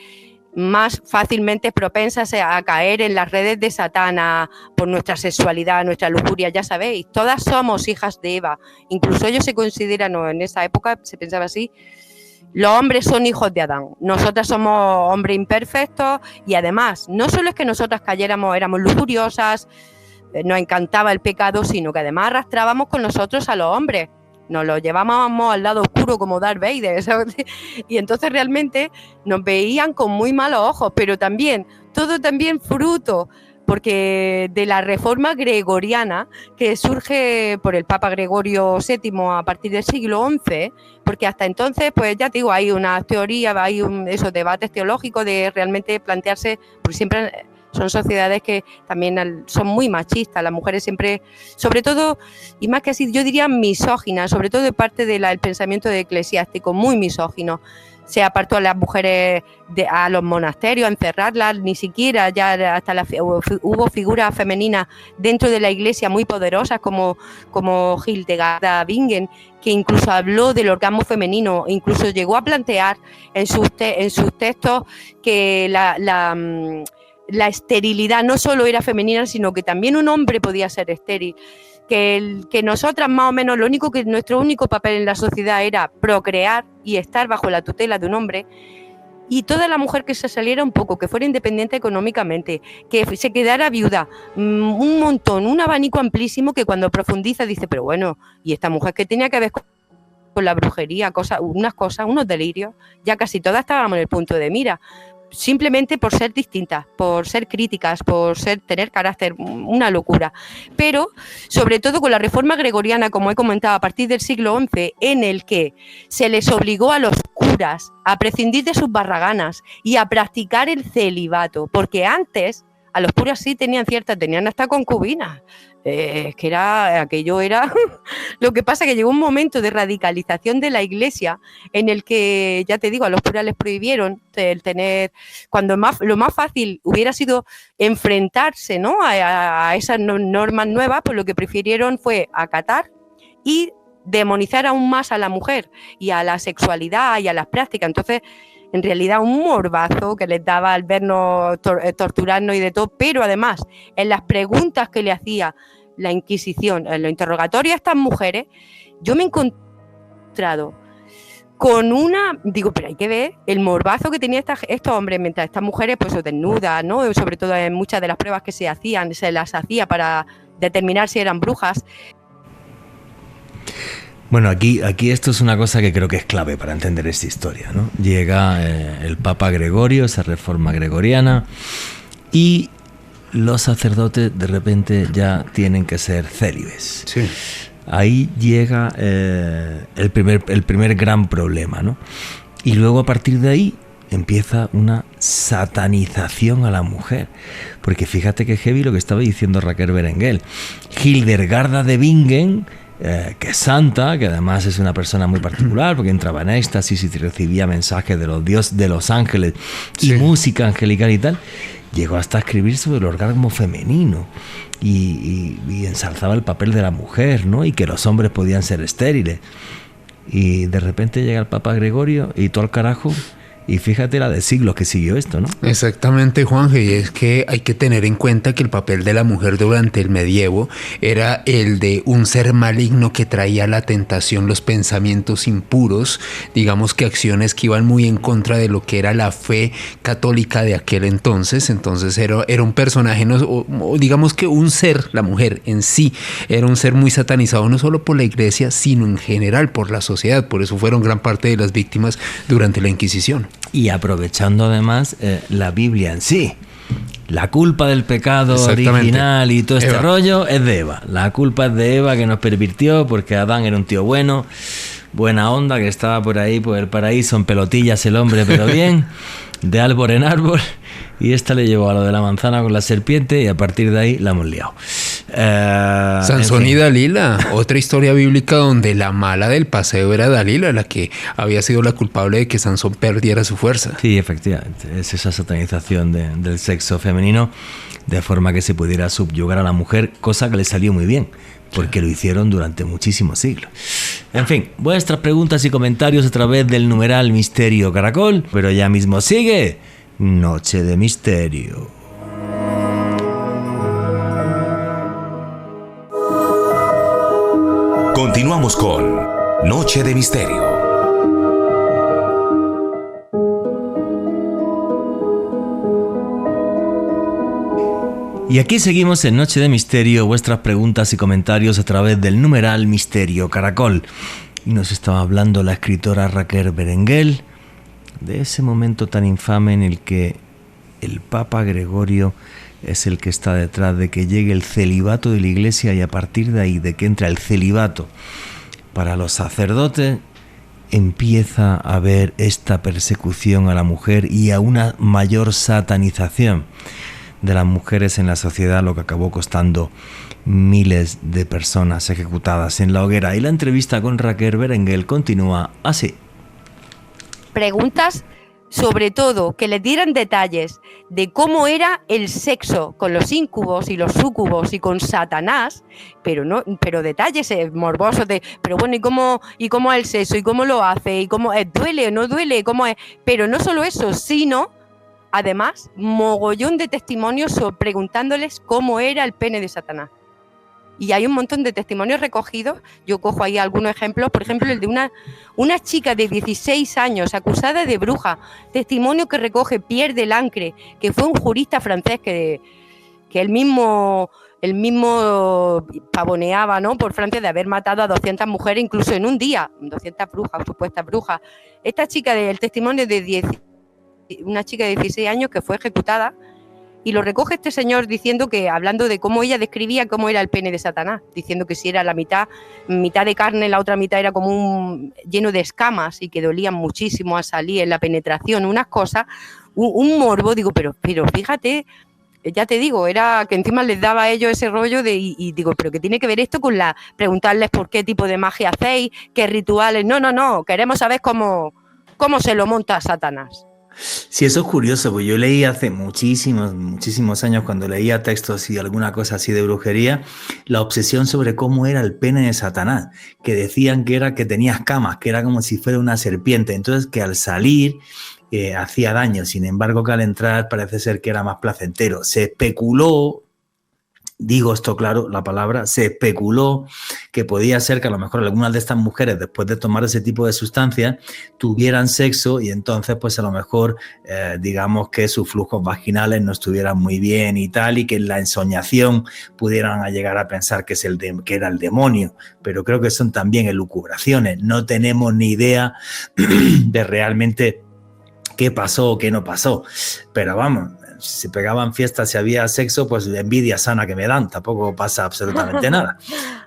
más fácilmente propensas a caer en las redes de Satán por nuestra sexualidad, nuestra lujuria, ya sabéis, todas somos hijas de Eva, incluso ellos se consideran, o en esa época se pensaba así, los hombres son hijos de Adán, nosotras somos hombres imperfectos y además, no solo es que nosotras éramos lujuriosas, nos encantaba el pecado, sino que además arrastrábamos con nosotros a los hombres, nos los llevábamos al lado oscuro como Darth Vader, ¿sabes? Y entonces realmente nos veían con muy malos ojos, pero también, todo también fruto, porque de la reforma gregoriana que surge por el Papa Gregorio VII a partir del siglo XI, porque hasta entonces, pues ya te digo, hay una teoría, hay esos debates teológicos de realmente plantearse, porque siempre son sociedades que también son muy machistas, las mujeres siempre, sobre todo, y más que así, yo diría misóginas, sobre todo de parte del pensamiento eclesiástico, muy misógino. Se apartó a las mujeres a los monasterios, a encerrarlas, ni siquiera ya hasta hubo figuras femeninas dentro de la Iglesia muy poderosas como Hildegarda Bingen, que incluso habló del orgasmo femenino, incluso llegó a plantear en sus textos que la esterilidad no solo era femenina, sino que también un hombre podía ser estéril. Que nosotras más o menos nuestro único papel en la sociedad era procrear y estar bajo la tutela de un hombre, y toda la mujer que se saliera un poco, que fuera independiente económicamente, que se quedara viuda, un montón, un abanico amplísimo que cuando profundiza dice, pero bueno, ¿y esta mujer qué tenía que ver con la brujería? Unos delirios, ya casi todas estábamos en el punto de mira, simplemente por ser distintas, por ser críticas, tener carácter, una locura. Pero, sobre todo con la reforma gregoriana, como he comentado, a partir del siglo XI, en el que se les obligó a los curas a prescindir de sus barraganas y a practicar el celibato, porque antes a los curas sí tenían hasta concubinas. Aquello era lo que pasa que llegó un momento de radicalización de la Iglesia en el que, ya te digo, a los curas les prohibieron el tener, cuando lo más fácil hubiera sido enfrentarse, ¿no?, a esas normas nuevas, pues lo que prefirieron fue acatar y demonizar aún más a la mujer y a la sexualidad y a las prácticas. Entonces, en realidad, un morbazo que les daba al vernos torturarnos y de todo, pero además, en las preguntas que le hacía la Inquisición, en los interrogatorios a estas mujeres, yo me he encontrado con pero hay que ver el morbazo que tenían estos hombres mientras estas mujeres pues desnudas, ¿no? Sobre todo en muchas de las pruebas que se las hacía para determinar si eran brujas. Bueno, aquí esto es una cosa que creo que es clave para entender esta historia, ¿no? Llega el Papa Gregorio, esa reforma gregoriana, y los sacerdotes de repente ya tienen que ser célibes. Sí. Ahí llega el primer gran problema, ¿no? Y luego a partir de ahí empieza una satanización a la mujer. Porque fíjate que heavy lo que estaba diciendo Raquel Berenguel. Hildegarda de Bingen, que es santa, que además es una persona muy particular porque entraba en éxtasis y recibía mensajes de los dioses, de los ángeles y música angelical y tal, llegó hasta a escribir sobre el orgasmo femenino y ensalzaba el papel de la mujer, ¿no? Y que los hombres podían ser estériles. Y de repente llega el Papa Gregorio y todo al carajo. Y fíjate la de siglos que siguió esto, ¿no? Exactamente, Juanje, y es que hay que tener en cuenta que el papel de la mujer durante el medievo era el de un ser maligno que traía la tentación, los pensamientos impuros, digamos que acciones que iban muy en contra de lo que era la fe católica de aquel entonces. Entonces era un personaje, o digamos que un ser, la mujer en sí, era un ser muy satanizado, no solo por la Iglesia, sino en general por la sociedad. Por eso fueron gran parte de las víctimas durante la Inquisición. Y aprovechando además la Biblia en sí. La culpa del pecado original y todo este rollo es de Eva. La culpa es de Eva, que nos pervirtió porque Adán era un tío bueno, buena onda, que estaba por ahí por el paraíso en pelotillas el hombre, pero bien, de árbol en árbol, y esta le llevó a lo de la manzana con la serpiente y a partir de ahí la hemos liado. Sansón y Dalila, otra historia bíblica donde la mala del paseo era Dalila, la que había sido la culpable de que Sansón perdiera su fuerza. Sí, efectivamente, es esa satanización del sexo femenino de forma que se pudiera subyugar a la mujer, cosa que le salió muy bien, porque lo hicieron durante muchísimos siglos. En fin, vuestras preguntas y comentarios a través del numeral Misterio Caracol, pero ya mismo sigue Noche de Misterio. Continuamos con Noche de Misterio. Y aquí seguimos en Noche de Misterio, vuestras preguntas y comentarios a través del numeral Misterio Caracol. Y nos estaba hablando la escritora Raquel Berenguel de ese momento tan infame en el que el Papa Gregorio es el que está detrás de que llegue el celibato de la Iglesia, y a partir de ahí, de que entra el celibato para los sacerdotes, empieza a haber esta persecución a la mujer y a una mayor satanización de las mujeres en la sociedad, lo que acabó costando miles de personas ejecutadas en la hoguera. Y la entrevista con Raquel Berenguel continúa así. Preguntas, sobre todo, que le dieran detalles de cómo era el sexo con los íncubos y los súcubos y con Satanás, pero detalles morbosos pero bueno, ¿y cómo es el sexo? ¿Y cómo lo hace? ¿Y cómo duele o no duele? ¿Cómo es? Pero no solo eso, sino además mogollón de testimonios preguntándoles cómo era el pene de Satanás. Y hay un montón de testimonios recogidos. Yo cojo ahí algunos ejemplos. Por ejemplo, el de una chica de 16 años acusada de bruja. Testimonio que recoge Pierre Delancre, que fue un jurista francés que él mismo pavoneaba, ¿no?, por Francia, de haber matado a 200 mujeres incluso en un día. 200 brujas, supuestas brujas. Esta chica, el testimonio de una chica de 16 años que fue ejecutada y lo recoge este señor diciendo que, hablando de cómo ella describía cómo era el pene de Satanás, diciendo que si era la mitad de carne, la otra mitad era como lleno de escamas y que dolían muchísimo a salir en la penetración, unas cosas, un morbo, digo, pero fíjate, ya te digo, era que encima les daba a ellos ese rollo y digo, pero ¿qué tiene que ver esto con preguntarles por qué tipo de magia hacéis, qué rituales? No, queremos saber cómo se lo monta Satanás. Sí, eso es curioso, pues yo leí hace muchísimos años, cuando leía textos y alguna cosa así de brujería, la obsesión sobre cómo era el pene de Satanás, que decían que tenía escamas, que era como si fuera una serpiente, entonces que al salir hacía daño, sin embargo que al entrar parece ser que era más placentero. Se especuló, digo esto claro, la palabra, se especuló que podía ser que a lo mejor algunas de estas mujeres, después de tomar ese tipo de sustancias, tuvieran sexo y entonces pues a lo mejor digamos que sus flujos vaginales no estuvieran muy bien y tal, y que en la ensoñación pudieran llegar a pensar que era el demonio, pero creo que son también elucubraciones, no tenemos ni idea de realmente qué pasó o qué no pasó, pero vamos, si se pegaban fiestas, si había sexo, pues envidia sana que me dan, tampoco pasa absolutamente nada,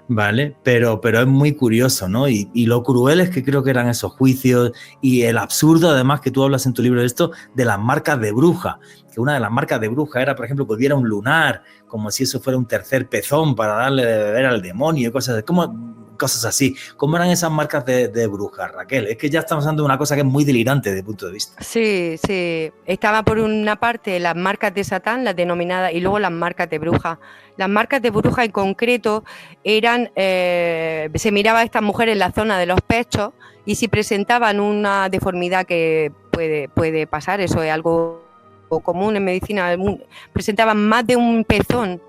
¿vale? Pero es muy curioso, ¿no? Y lo cruel es que creo que eran esos juicios y el absurdo, además, que tú hablas en tu libro de esto, de las marcas de bruja, que una de las marcas de bruja era, por ejemplo, que hubiera un lunar, como si eso fuera un tercer pezón para darle de beber al demonio, cosas así. ¿Cómo eran esas marcas de brujas, Raquel? Es que ya estamos hablando de una cosa que es muy delirante desde el punto de vista. Sí. Estaba por una parte las marcas de Satán, las denominadas, y luego las marcas de bruja. Las marcas de bruja en concreto eran, se miraba a estas mujeres en la zona de los pechos y si presentaban una deformidad que puede pasar, eso es algo común en medicina, presentaban más de un pezón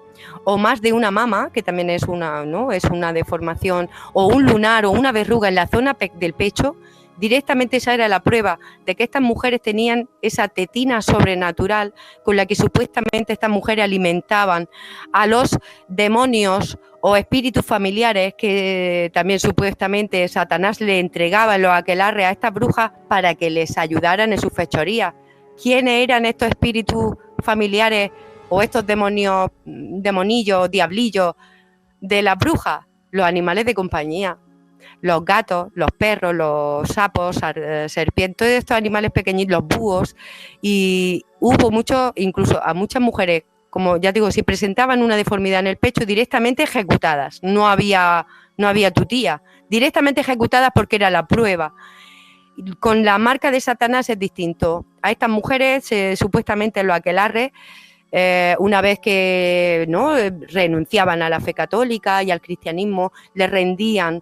o más de una mama, que también es una deformación, o un lunar o una verruga en la zona del pecho, directamente esa era la prueba de que estas mujeres tenían esa tetina sobrenatural con la que supuestamente estas mujeres alimentaban a los demonios o espíritus familiares que también supuestamente Satanás le entregaba en los aquelarres a estas brujas para que les ayudaran en sus fechorías. ¿Quiénes eran estos espíritus familiares o estos demonios, demonillos, diablillos de las brujas? Los animales de compañía, los gatos, los perros, los sapos, serpientes, todos estos animales pequeñitos, los búhos, y hubo incluso a muchas mujeres, como ya digo, si presentaban una deformidad en el pecho, directamente ejecutadas, no había tutía, directamente ejecutadas porque era la prueba. Con la marca de Satanás es distinto. A estas mujeres, supuestamente en los aquelarres, una vez que renunciaban a la fe católica y al cristianismo, le rendían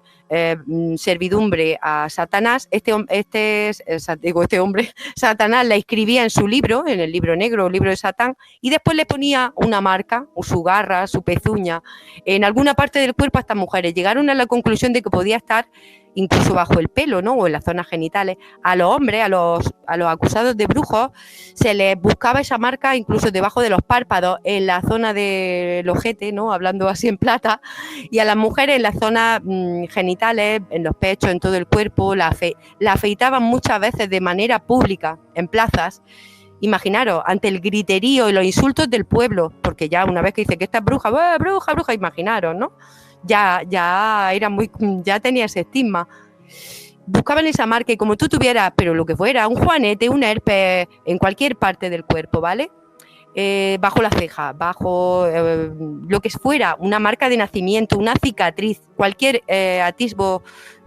servidumbre a Satanás. Este hombre, Satanás, la escribía en su libro, en el libro negro, el libro de Satán, y después le ponía una marca, o su garra, su pezuña, en alguna parte del cuerpo a estas mujeres. Llegaron a la conclusión de que podía estar incluso bajo el pelo, ¿no? O en las zonas genitales. A los hombres, a los acusados de brujos, se les buscaba esa marca incluso debajo de los párpados, en la zona del ojete, ¿no? Hablando así en plata, y a las mujeres en las zonas genitales, en los pechos, en todo el cuerpo, la afeitaban muchas veces de manera pública, en plazas. Imaginaros, ante el griterío y los insultos del pueblo, porque ya una vez que dice que esta es bruja, bruja, imaginaros, ¿no? Ya tenía ese estigma. Buscaban esa marca y como tú tuvieras, pero lo que fuera, un juanete, un herpes, en cualquier parte del cuerpo, ¿vale? Bajo la ceja, bajo lo que fuera, una marca de nacimiento, una cicatriz, cualquier atisbo,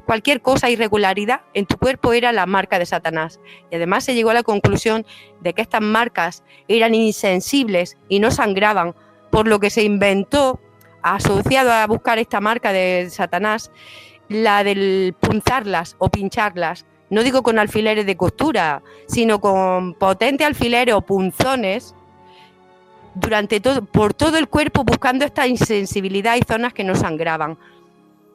cualquier cosa, irregularidad en tu cuerpo era la marca de Satanás. Y además se llegó a la conclusión de que estas marcas eran insensibles y no sangraban, por lo que se inventó, asociado a buscar esta marca de Satanás, la del punzarlas o pincharlas. No digo con alfileres de costura, sino con potentes alfileres o punzones por todo el cuerpo, buscando esta insensibilidad y zonas que no sangraban.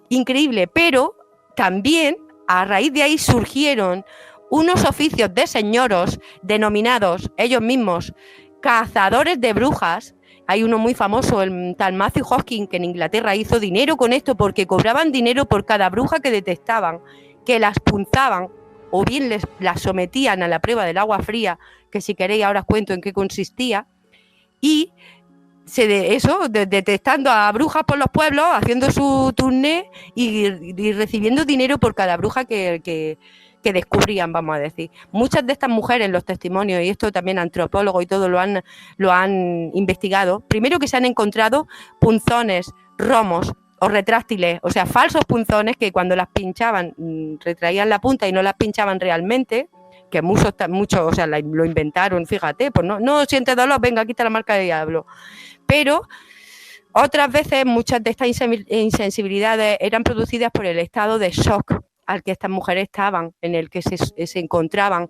Increíble, pero también a raíz de ahí surgieron unos oficios de señoros denominados ellos mismos cazadores de brujas. Hay uno muy famoso, el tal Matthew Hosking, que en Inglaterra hizo dinero con esto porque cobraban dinero por cada bruja que detectaban, que las punzaban o bien las sometían a la prueba del agua fría, que si queréis ahora os cuento en qué consistía, y detectando a brujas por los pueblos, haciendo su tournée y recibiendo dinero por cada bruja que descubrían, vamos a decir. Muchas de estas mujeres, los testimonios, y esto también antropólogos y todo lo han investigado, primero que se han encontrado punzones, romos o retráctiles, o sea, falsos punzones que cuando las pinchaban retraían la punta y no las pinchaban realmente, que muchos o sea, lo inventaron, fíjate, pues no siente dolor, venga, aquí está la marca de diablo. Pero otras veces muchas de estas insensibilidades eran producidas por el estado de shock al que estas mujeres estaban, en el que se encontraban.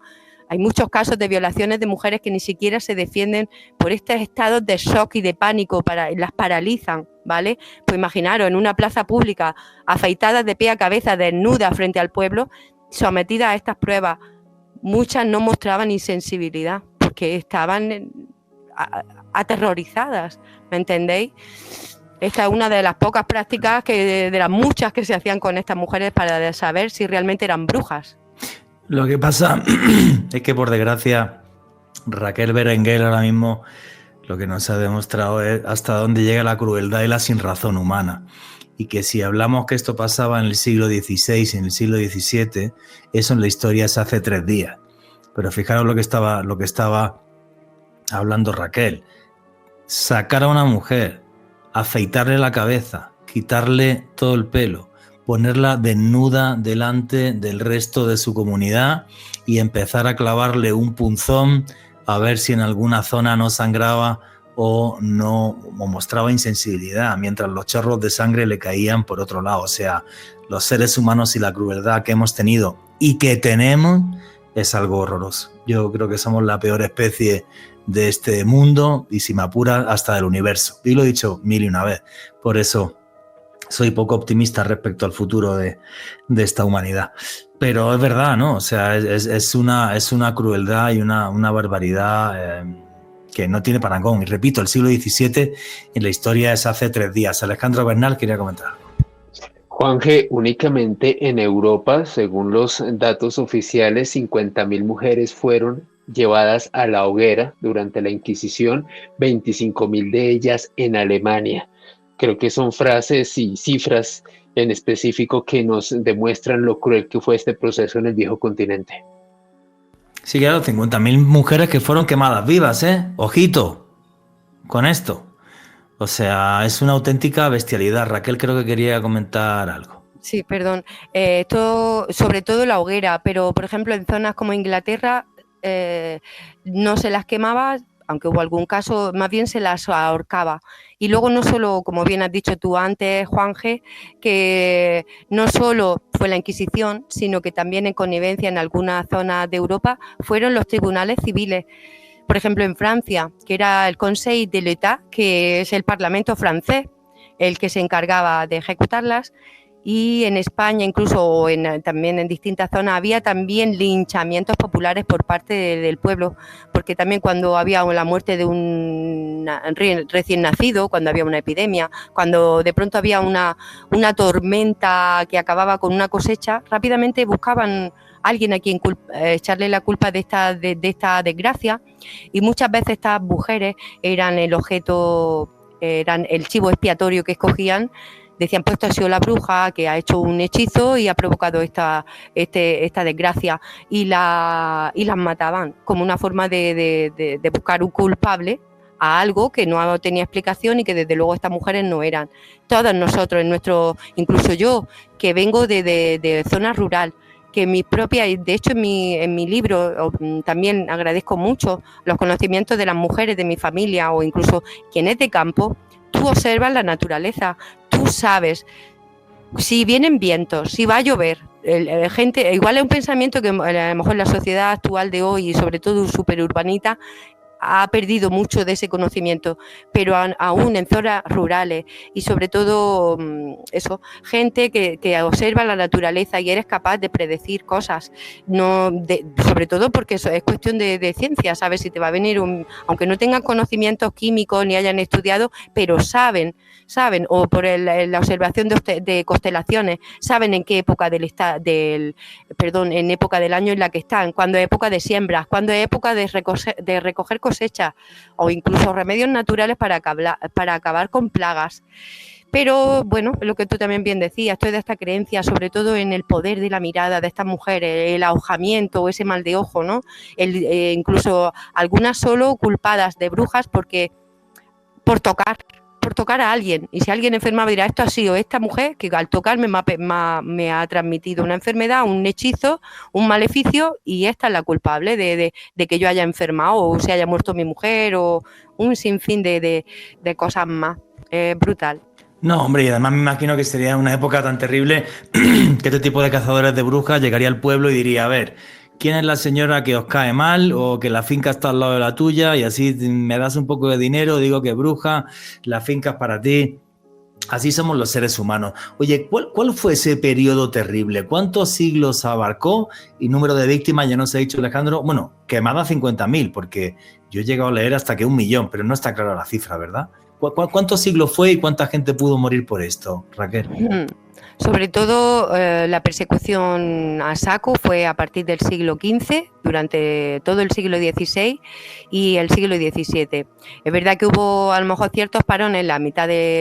Hay muchos casos de violaciones de mujeres que ni siquiera se defienden por estos estados de shock y de pánico, las paralizan, ¿vale? Pues imaginaros, en una plaza pública, afeitadas de pie a cabeza, desnudas frente al pueblo, sometidas a estas pruebas. Muchas no mostraban insensibilidad porque estaban aterrorizadas, ¿me entendéis? Esta es una de las pocas prácticas de las muchas que se hacían con estas mujeres para saber si realmente eran brujas. Lo que pasa es que, por desgracia, Raquel Berenguer ahora mismo lo que nos ha demostrado es hasta dónde llega la crueldad y la sinrazón humana. Y que si hablamos que esto pasaba en el siglo XVI y en el siglo XVII, eso en la historia es hace 3 días. Pero fijaros lo que estaba hablando Raquel. Sacar a una mujer, afeitarle la cabeza, quitarle todo el pelo, ponerla desnuda delante del resto de su comunidad y empezar a clavarle un punzón a ver si en alguna zona no sangraba o mostraba insensibilidad, mientras los chorros de sangre le caían por otro lado. O sea, los seres humanos y la crueldad que hemos tenido y que tenemos es algo horroroso. Yo creo que somos la peor especie de este mundo y, si me apura, hasta del universo. Y lo he dicho 1000 vez. Por eso soy poco optimista respecto al futuro de esta humanidad. Pero es verdad, ¿no? O sea, es una crueldad y una barbaridad que no tiene parangón. Y repito, el siglo XVII en la historia es hace 3 días. Alejandro Bernal quería comentar. Juanje, únicamente en Europa, según los datos oficiales, 50.000 mujeres fueron llevadas a la hoguera durante la Inquisición, 25.000 de ellas en Alemania. Creo que son frases y cifras en específico que nos demuestran lo cruel que fue este proceso en el viejo continente. Sí, claro, 50.000 mujeres que fueron quemadas vivas, ¿eh? Ojito con esto. O sea, es una auténtica bestialidad. Raquel creo que quería comentar algo. Sí, perdón. Esto, sobre todo la hoguera, pero por ejemplo en zonas como Inglaterra no se las quemaba, aunque hubo algún caso, más bien se las ahorcaba. Y luego no solo, como bien has dicho tú antes, Juanje, que no solo fue la Inquisición, sino que también en connivencia en algunas zonas de Europa fueron los tribunales civiles. Por ejemplo, en Francia, que era el Conseil de l'État, que es el Parlamento francés, el que se encargaba de ejecutarlas. Y en España, incluso también en distintas zonas, había también linchamientos populares por parte del pueblo, porque también cuando había la muerte de un recién nacido, cuando había una epidemia, cuando de pronto había una tormenta que acababa con una cosecha, rápidamente buscaban a alguien a quien echarle la culpa de esta desgracia, y muchas veces estas mujeres eran el objeto, eran el chivo expiatorio que escogían. Decían, pues esto ha sido la bruja que ha hecho un hechizo y ha provocado esta desgracia, y las mataban como una forma de buscar un culpable a algo que no tenía explicación y que desde luego estas mujeres no eran. Todos nosotros, incluso yo, que vengo de zona rural, que mi propia, de hecho en mi libro también agradezco mucho los conocimientos de las mujeres de mi familia o incluso quien es de campo. Tú observas la naturaleza, tú sabes si vienen vientos, si va a llover. Gente, igual es un pensamiento que a lo mejor la sociedad actual de hoy y sobre todo superurbanita ha perdido mucho de ese conocimiento, pero aún en zonas rurales y sobre todo eso, gente que observa la naturaleza y eres capaz de predecir cosas, sobre todo porque eso es cuestión de ciencia, sabes si te va a venir aunque no tengan conocimientos químicos ni hayan estudiado, pero saben, o por la observación de constelaciones, saben en qué época en época del año en la que están, cuando es época de siembras, cuando es época de recoger cosechas o incluso remedios naturales para acabar con plagas. Pero bueno, lo que tú también bien decías, estoy de esta creencia, sobre todo en el poder de la mirada de estas mujeres, el ahojamiento o ese mal de ojo, ¿no? Incluso algunas solo culpadas de brujas por tocar a alguien. Y si alguien enfermaba dirá, esto ha sido esta mujer que al tocarme me ha transmitido una enfermedad, un hechizo, un maleficio, y esta es la culpable de que yo haya enfermado o se haya muerto mi mujer o un sinfín de cosas más. Brutal. No, hombre, y además me imagino que sería una época tan terrible que este tipo de cazadores de brujas llegaría al pueblo y diría, a ver, ¿quién es la señora que os cae mal o que la finca está al lado de la tuya y así me das un poco de dinero, digo que es bruja, la finca es para ti? Así somos los seres humanos. Oye, ¿cuál fue ese periodo terrible? ¿Cuántos siglos abarcó? Y número de víctimas, ya nos ha dicho Alejandro, bueno, quemadas 50.000, porque yo he llegado a leer hasta que 1.000.000, pero no está clara la cifra, ¿verdad? ¿Cuántos siglos fue y cuánta gente pudo morir por esto, Raquel? Sobre todo la persecución a saco fue a partir del siglo XV, durante todo el siglo XVI y el siglo XVII. Es verdad que hubo a lo mejor ciertos parones en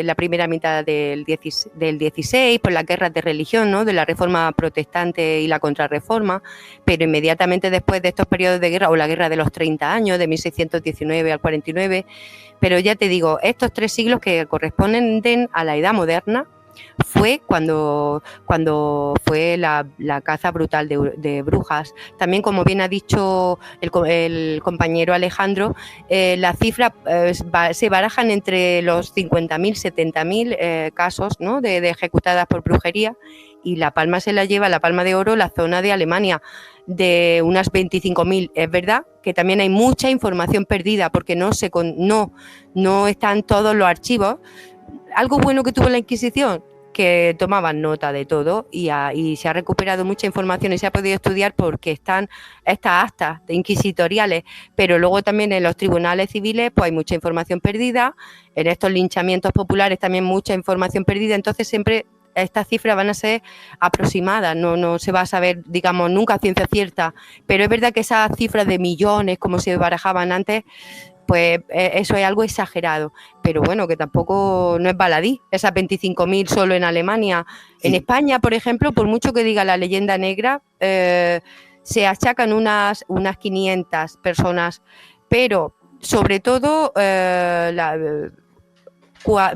la primera mitad del XVI, por las guerras de religión, ¿no? De la reforma protestante y la contrarreforma, pero inmediatamente después de estos periodos de guerra, o la guerra de los 30 años, de 1619 al 49, pero ya te digo, estos 3 siglos que corresponden a la Edad Moderna, fue cuando fue la caza brutal de brujas. También, como bien ha dicho el compañero Alejandro, las cifras se barajan entre los 50.000, 70.000 casos, ¿no? de ejecutadas por brujería, y la palma se la lleva, la palma de oro, la zona de Alemania, de unas 25.000. Es verdad que también hay mucha información perdida porque no están todos los archivos. Algo bueno que tuvo la Inquisición, que tomaban nota de todo y se ha recuperado mucha información y se ha podido estudiar porque están estas actas inquisitoriales, pero luego también en los tribunales civiles pues hay mucha información perdida, en estos linchamientos populares también mucha información perdida, entonces siempre estas cifras van a ser aproximadas, no se va a saber, digamos, nunca a ciencia cierta, pero es verdad que esas cifras de millones, como se barajaban antes, pues eso es algo exagerado, pero bueno, que tampoco no es baladí, esas 25.000 solo en Alemania. Sí. En España, por ejemplo, por mucho que diga la leyenda negra, se achacan unas 500 personas, pero sobre todo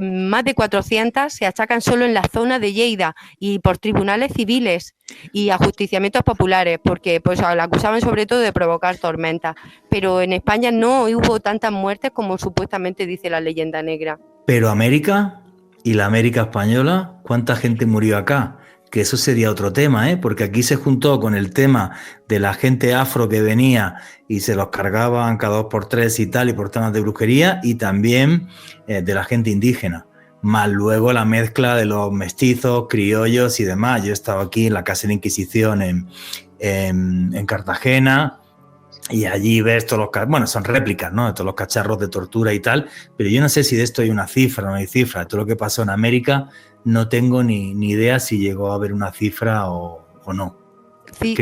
más de 400 se achacan solo en la zona de Lleida y por tribunales civiles y ajusticiamientos populares, porque pues la acusaban sobre todo de provocar tormentas, pero en España no hubo tantas muertes como supuestamente dice la leyenda negra. Pero América y la América española, ¿cuánta gente murió acá? Que eso sería otro tema, porque aquí se juntó con el tema de la gente afro que venía y se los cargaban cada 2 por 3 y tal, y por temas de brujería, y también de la gente indígena, más luego la mezcla de los mestizos, criollos y demás. Yo he estado aquí en la Casa de la Inquisición en Cartagena, y allí ves todos los... Bueno, son réplicas, ¿no? De todos los cacharros de tortura y tal, pero yo no sé si de esto hay una cifra o no hay cifra. Todo lo que pasó en América no tengo ni idea si llegó a haber una cifra o no. Sí,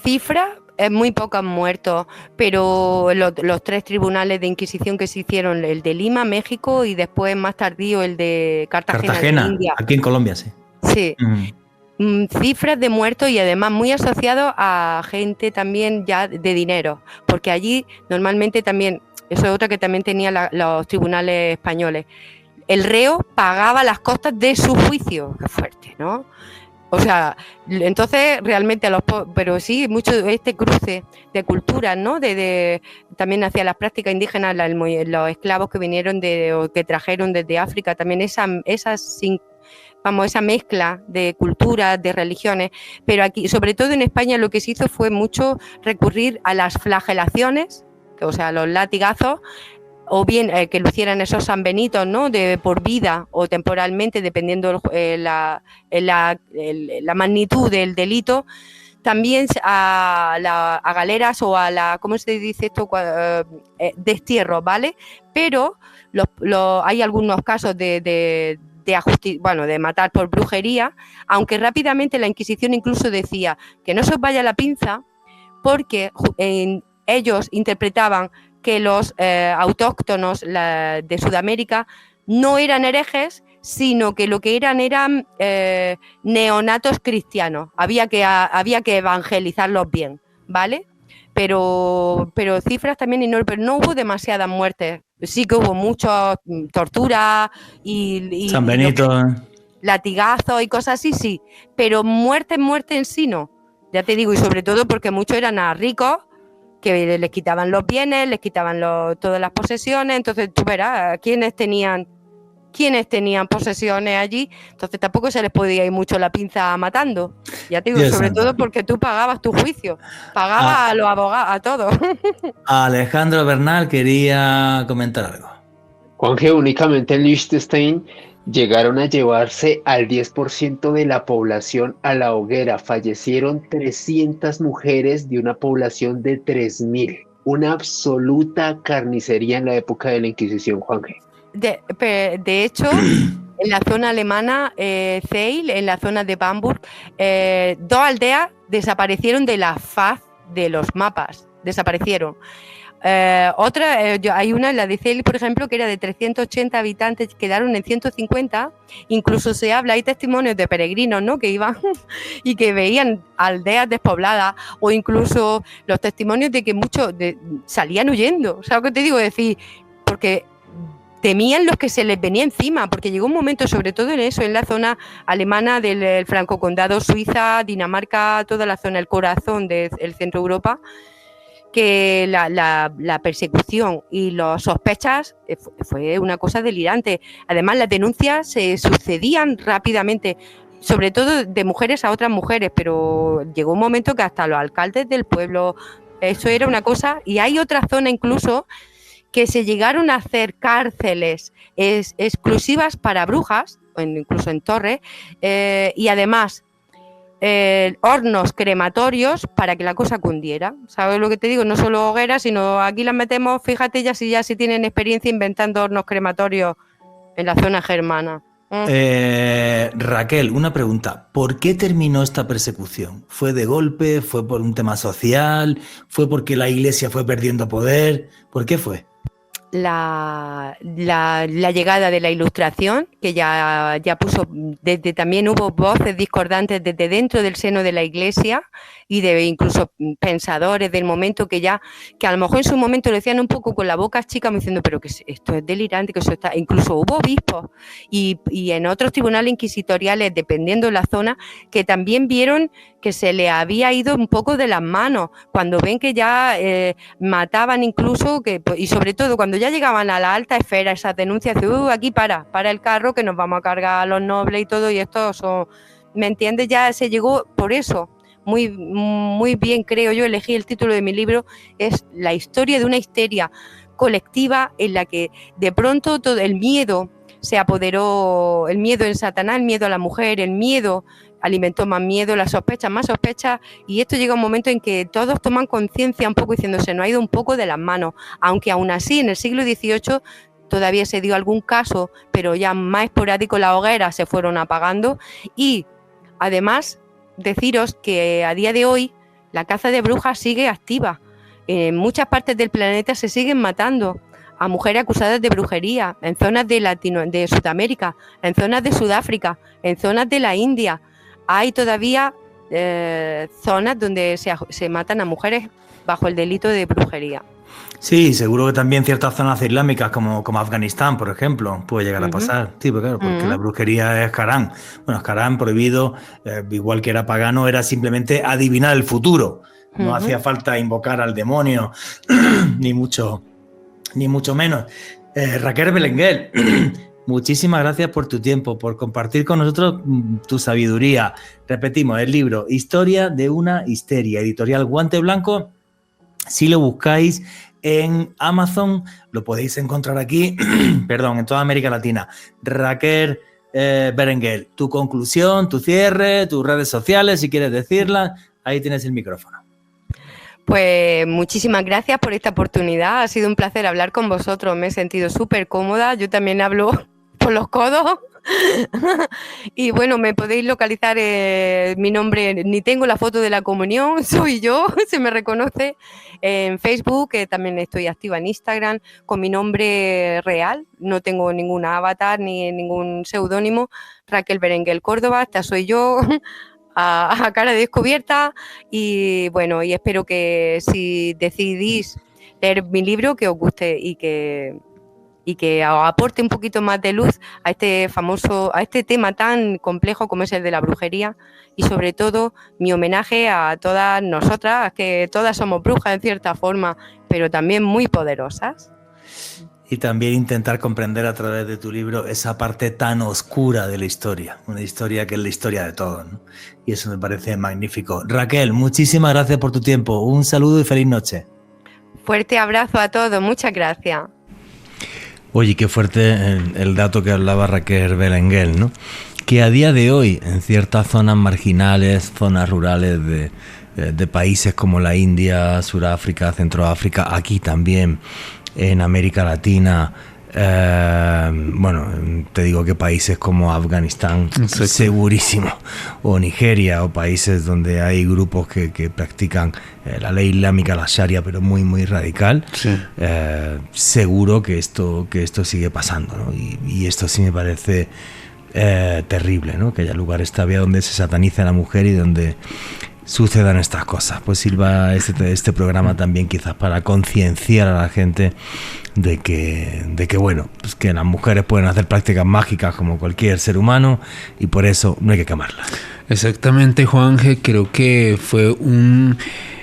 cifra, muy pocos han muerto, pero los 3 tribunales de Inquisición que se hicieron, el de Lima, México, y después más tardío el de Cartagena, de India. Aquí en Colombia, sí. Sí. Cifras de muertos y además muy asociados a gente también ya de dinero, porque allí normalmente también, eso es otra que también tenían los tribunales españoles, el reo pagaba las costas de su juicio. Qué fuerte, ¿no? O sea, entonces realmente pero sí, mucho este cruce de culturas, ¿no? También hacia las prácticas indígenas, los esclavos que vinieron o que trajeron desde África, también esa mezcla de culturas, de religiones, pero aquí, sobre todo en España, lo que se hizo fue mucho recurrir a las flagelaciones, o sea, los latigazos, o bien que lo hicieran esos sanbenitos, ¿no? Por vida o temporalmente, dependiendo la magnitud del delito. También a galeras o a ¿cómo se dice esto? Destierro, ¿vale? Pero hay algunos casos de matar por brujería, aunque rápidamente la Inquisición incluso decía que no se os vaya la pinza, porque ellos interpretaban que los autóctonos de Sudamérica no eran herejes, sino que lo que eran neonatos cristianos. Había que evangelizarlos bien, ¿vale? Pero cifras también enormes, pero no hubo demasiadas muertes. Sí que hubo muchas torturas y San Benito. Latigazos y cosas así, sí. Pero muerte en sí no. Ya te digo, y sobre todo porque muchos eran a ricos, que les quitaban los bienes, les quitaban todas las posesiones. Entonces tú verás quiénes tenían posesiones allí, entonces tampoco se les podía ir mucho la pinza matando. Ya te digo, Dios sobre santo. todo porque tú pagabas tu juicio, pagabas a los abogados, a todos. Alejandro Bernal quería comentar algo. Juanje, únicamente en Liechtenstein llegaron a llevarse al 10% de la población a la hoguera. Fallecieron 300 mujeres de una población de 3.000. Una absoluta carnicería en la época de la Inquisición, Juanje. De hecho, en la zona alemana, Zeil, en la zona de Bamberg, 2 aldeas desaparecieron de la faz de los mapas, desaparecieron. Hay una, la de Zeil, por ejemplo, que era de 380 habitantes, quedaron en 150, incluso se habla, hay testimonios de peregrinos, ¿no?, que iban y que veían aldeas despobladas, o incluso los testimonios de que muchos salían huyendo, ¿sabes lo que te digo? Es decir, porque temían los que se les venía encima, porque llegó un momento, sobre todo en la zona alemana del Franco Condado, Suiza, Dinamarca, toda la zona, el corazón del centro de Europa, que la persecución y las sospechas fue una cosa delirante. Además, las denuncias se sucedían rápidamente, sobre todo de mujeres a otras mujeres, pero llegó un momento que hasta los alcaldes del pueblo, eso era una cosa, y hay otra zona incluso que se llegaron a hacer cárceles exclusivas para brujas, incluso en torres, y además hornos crematorios para que la cosa cundiera. ¿Sabes lo que te digo? No solo hogueras, sino aquí las metemos, fíjate ya si tienen experiencia inventando hornos crematorios en la zona germana. Raquel, una pregunta. ¿Por qué terminó esta persecución? ¿Fue de golpe? ¿Fue por un tema social? ¿Fue porque la iglesia fue perdiendo poder? ¿Por qué fue? La llegada de la Ilustración, que ya puso, también hubo voces discordantes desde dentro del seno de la Iglesia y de incluso pensadores del momento que a lo mejor en su momento lo decían un poco con la boca chica, diciendo, pero que esto es delirante, que eso está. Incluso hubo obispos y en otros tribunales inquisitoriales, dependiendo de la zona, que también vieron que se le había ido un poco de las manos, cuando ven que ya mataban incluso, y sobre todo cuando ya llegaban a la alta esfera esas denuncias, aquí para el carro que nos vamos a cargar a los nobles y todo, y esto son, ¿me entiendes? Ya se llegó por eso. Muy, muy bien, creo yo, elegí el título de mi libro, es la historia de una histeria colectiva en la que de pronto todo el miedo se apoderó, el miedo en Satanás, el miedo a la mujer, el miedo alimentó más miedo, las sospechas, más sospechas, y esto llega un momento en que todos toman conciencia un poco diciendo, se nos ha ido un poco de las manos, aunque aún así en el siglo XVIII todavía se dio algún caso, pero ya más esporádico, las hogueras se fueron apagando. Y además deciros que a día de hoy la caza de brujas sigue activa. En muchas partes del planeta se siguen matando a mujeres acusadas de brujería, en zonas de Sudamérica, en zonas de Sudáfrica, en zonas de la India. Hay todavía zonas donde se matan a mujeres bajo el delito de brujería. Sí, seguro que también ciertas zonas islámicas como Afganistán, por ejemplo, puede llegar a pasar. Sí, pues claro, porque la brujería es Harán. Bueno, es Harán prohibido, igual que era pagano, era simplemente adivinar el futuro. No hacía falta invocar al demonio, ni mucho menos. Raquel Belenguer, muchísimas gracias por tu tiempo, por compartir con nosotros tu sabiduría. Repetimos, el libro Historia de una histeria, editorial Guante Blanco. Si lo buscáis en Amazon, lo podéis encontrar aquí, perdón, en toda América Latina. Raquel Berenguer, tu conclusión, tu cierre, tus redes sociales, si quieres decirlas, ahí tienes el micrófono. Pues muchísimas gracias por esta oportunidad, ha sido un placer hablar con vosotros, me he sentido súper cómoda, yo también hablo por los codos. Y bueno, me podéis localizar mi nombre, ni tengo la foto de la comunión, soy yo, se me reconoce en Facebook, también estoy activa en Instagram con mi nombre real, no tengo ningún avatar ni ningún seudónimo, Raquel Berenguel Córdoba, esta soy yo. A cara descubierta, y bueno, y espero que si decidís leer mi libro, que os guste y que aporte un poquito más de luz a este tema tan complejo como es el de la brujería, y sobre todo mi homenaje a todas nosotras, que todas somos brujas en cierta forma, pero también muy poderosas. Y también intentar comprender a través de tu libro esa parte tan oscura de la historia, una historia que es la historia de todos, ¿no? Y eso me parece magnífico. Raquel, muchísimas gracias por tu tiempo, un saludo y feliz noche. Fuerte abrazo a todos, muchas gracias. Oye, qué fuerte el dato que hablaba Raquel Berenguel, ¿no? Que a día de hoy, en ciertas zonas marginales, zonas rurales de países como la India, Sudáfrica, Centroáfrica, aquí también, en América Latina, bueno, te digo que países como Afganistán, exacto, segurísimo, o Nigeria, o países donde hay grupos que practican la ley islámica, la Sharia, pero muy, muy radical, sí. Seguro que esto sigue pasando, ¿no? Y esto sí me parece terrible, ¿no? Que haya lugares todavía donde se sataniza a la mujer y donde sucedan estas cosas. Pues sirva este programa también quizás para concienciar a la gente de que bueno, pues que las mujeres pueden hacer prácticas mágicas como cualquier ser humano, y por eso no hay que quemarlas. Exactamente, Juanje, creo que fue un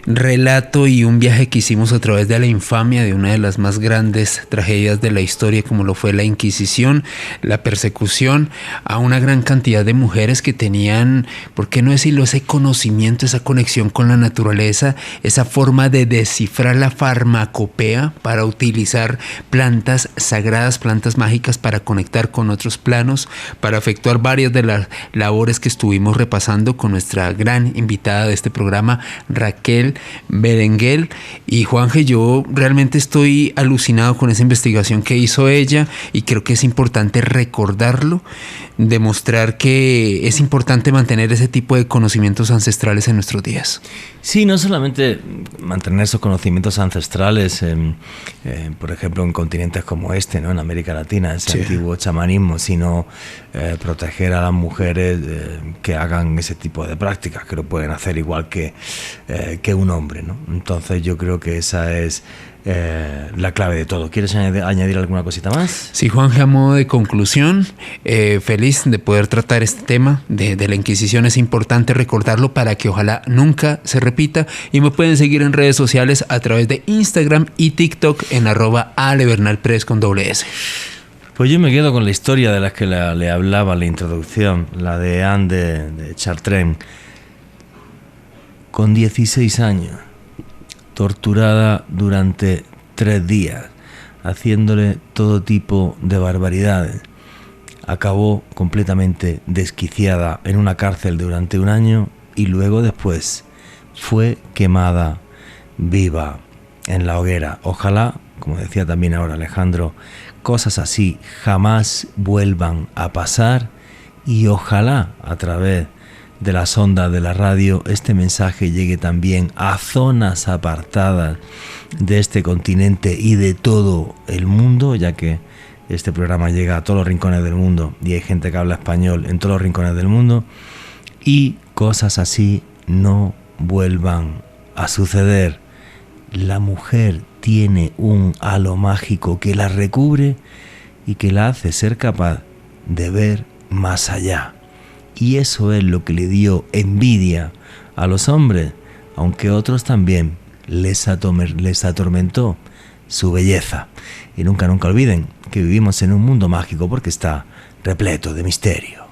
relato y un viaje que hicimos a través de la infamia de una de las más grandes tragedias de la historia, como lo fue la Inquisición, la persecución a una gran cantidad de mujeres que tenían, ¿por qué no decirlo?, ese conocimiento, esa conexión con la naturaleza, esa forma de descifrar la farmacopea para utilizar plantas sagradas, plantas mágicas para conectar con otros planos, para efectuar varias de las labores que estuvimos repasando con nuestra gran invitada de este programa, Raquel Berenguel. Y Juanje, yo realmente estoy alucinado con esa investigación que hizo ella, y creo que es importante recordarlo, demostrar que es importante mantener ese tipo de conocimientos ancestrales en nuestros días. Sí, no solamente mantener esos conocimientos ancestrales, por ejemplo, en continentes como este, ¿no? En América Latina, ese antiguo chamanismo, sino proteger a las mujeres que hagan ese tipo de prácticas, que lo pueden hacer igual que un hombre, ¿no? Entonces yo creo que esa es la clave de todo. ¿Quieres añadir alguna cosita más? Sí, Juanje, a modo de conclusión, feliz de poder tratar este tema de la Inquisición. Es importante recordarlo para que ojalá nunca se repita, y me pueden seguir en redes sociales a través de Instagram y TikTok en @alebernalpress con @s. Pues yo me quedo con la historia de la que le hablaba en la introducción, la de Anne de Chartreux, con 16 años, torturada durante 3 días, haciéndole todo tipo de barbaridades. Acabó completamente desquiciada en una cárcel durante 1 año, y luego después fue quemada viva en la hoguera. Ojalá, como decía también ahora Alejandro, cosas así jamás vuelvan a pasar, y ojalá a través de las ondas de la radio este mensaje llegue también a zonas apartadas de este continente y de todo el mundo, ya que este programa llega a todos los rincones del mundo y hay gente que habla español en todos los rincones del mundo, y cosas así no vuelvan a suceder. La mujer tiene un halo mágico que la recubre y que la hace ser capaz de ver más allá. Y eso es lo que le dio envidia a los hombres, aunque otros también les atormentó su belleza. Y nunca olviden que vivimos en un mundo mágico porque está repleto de misterio.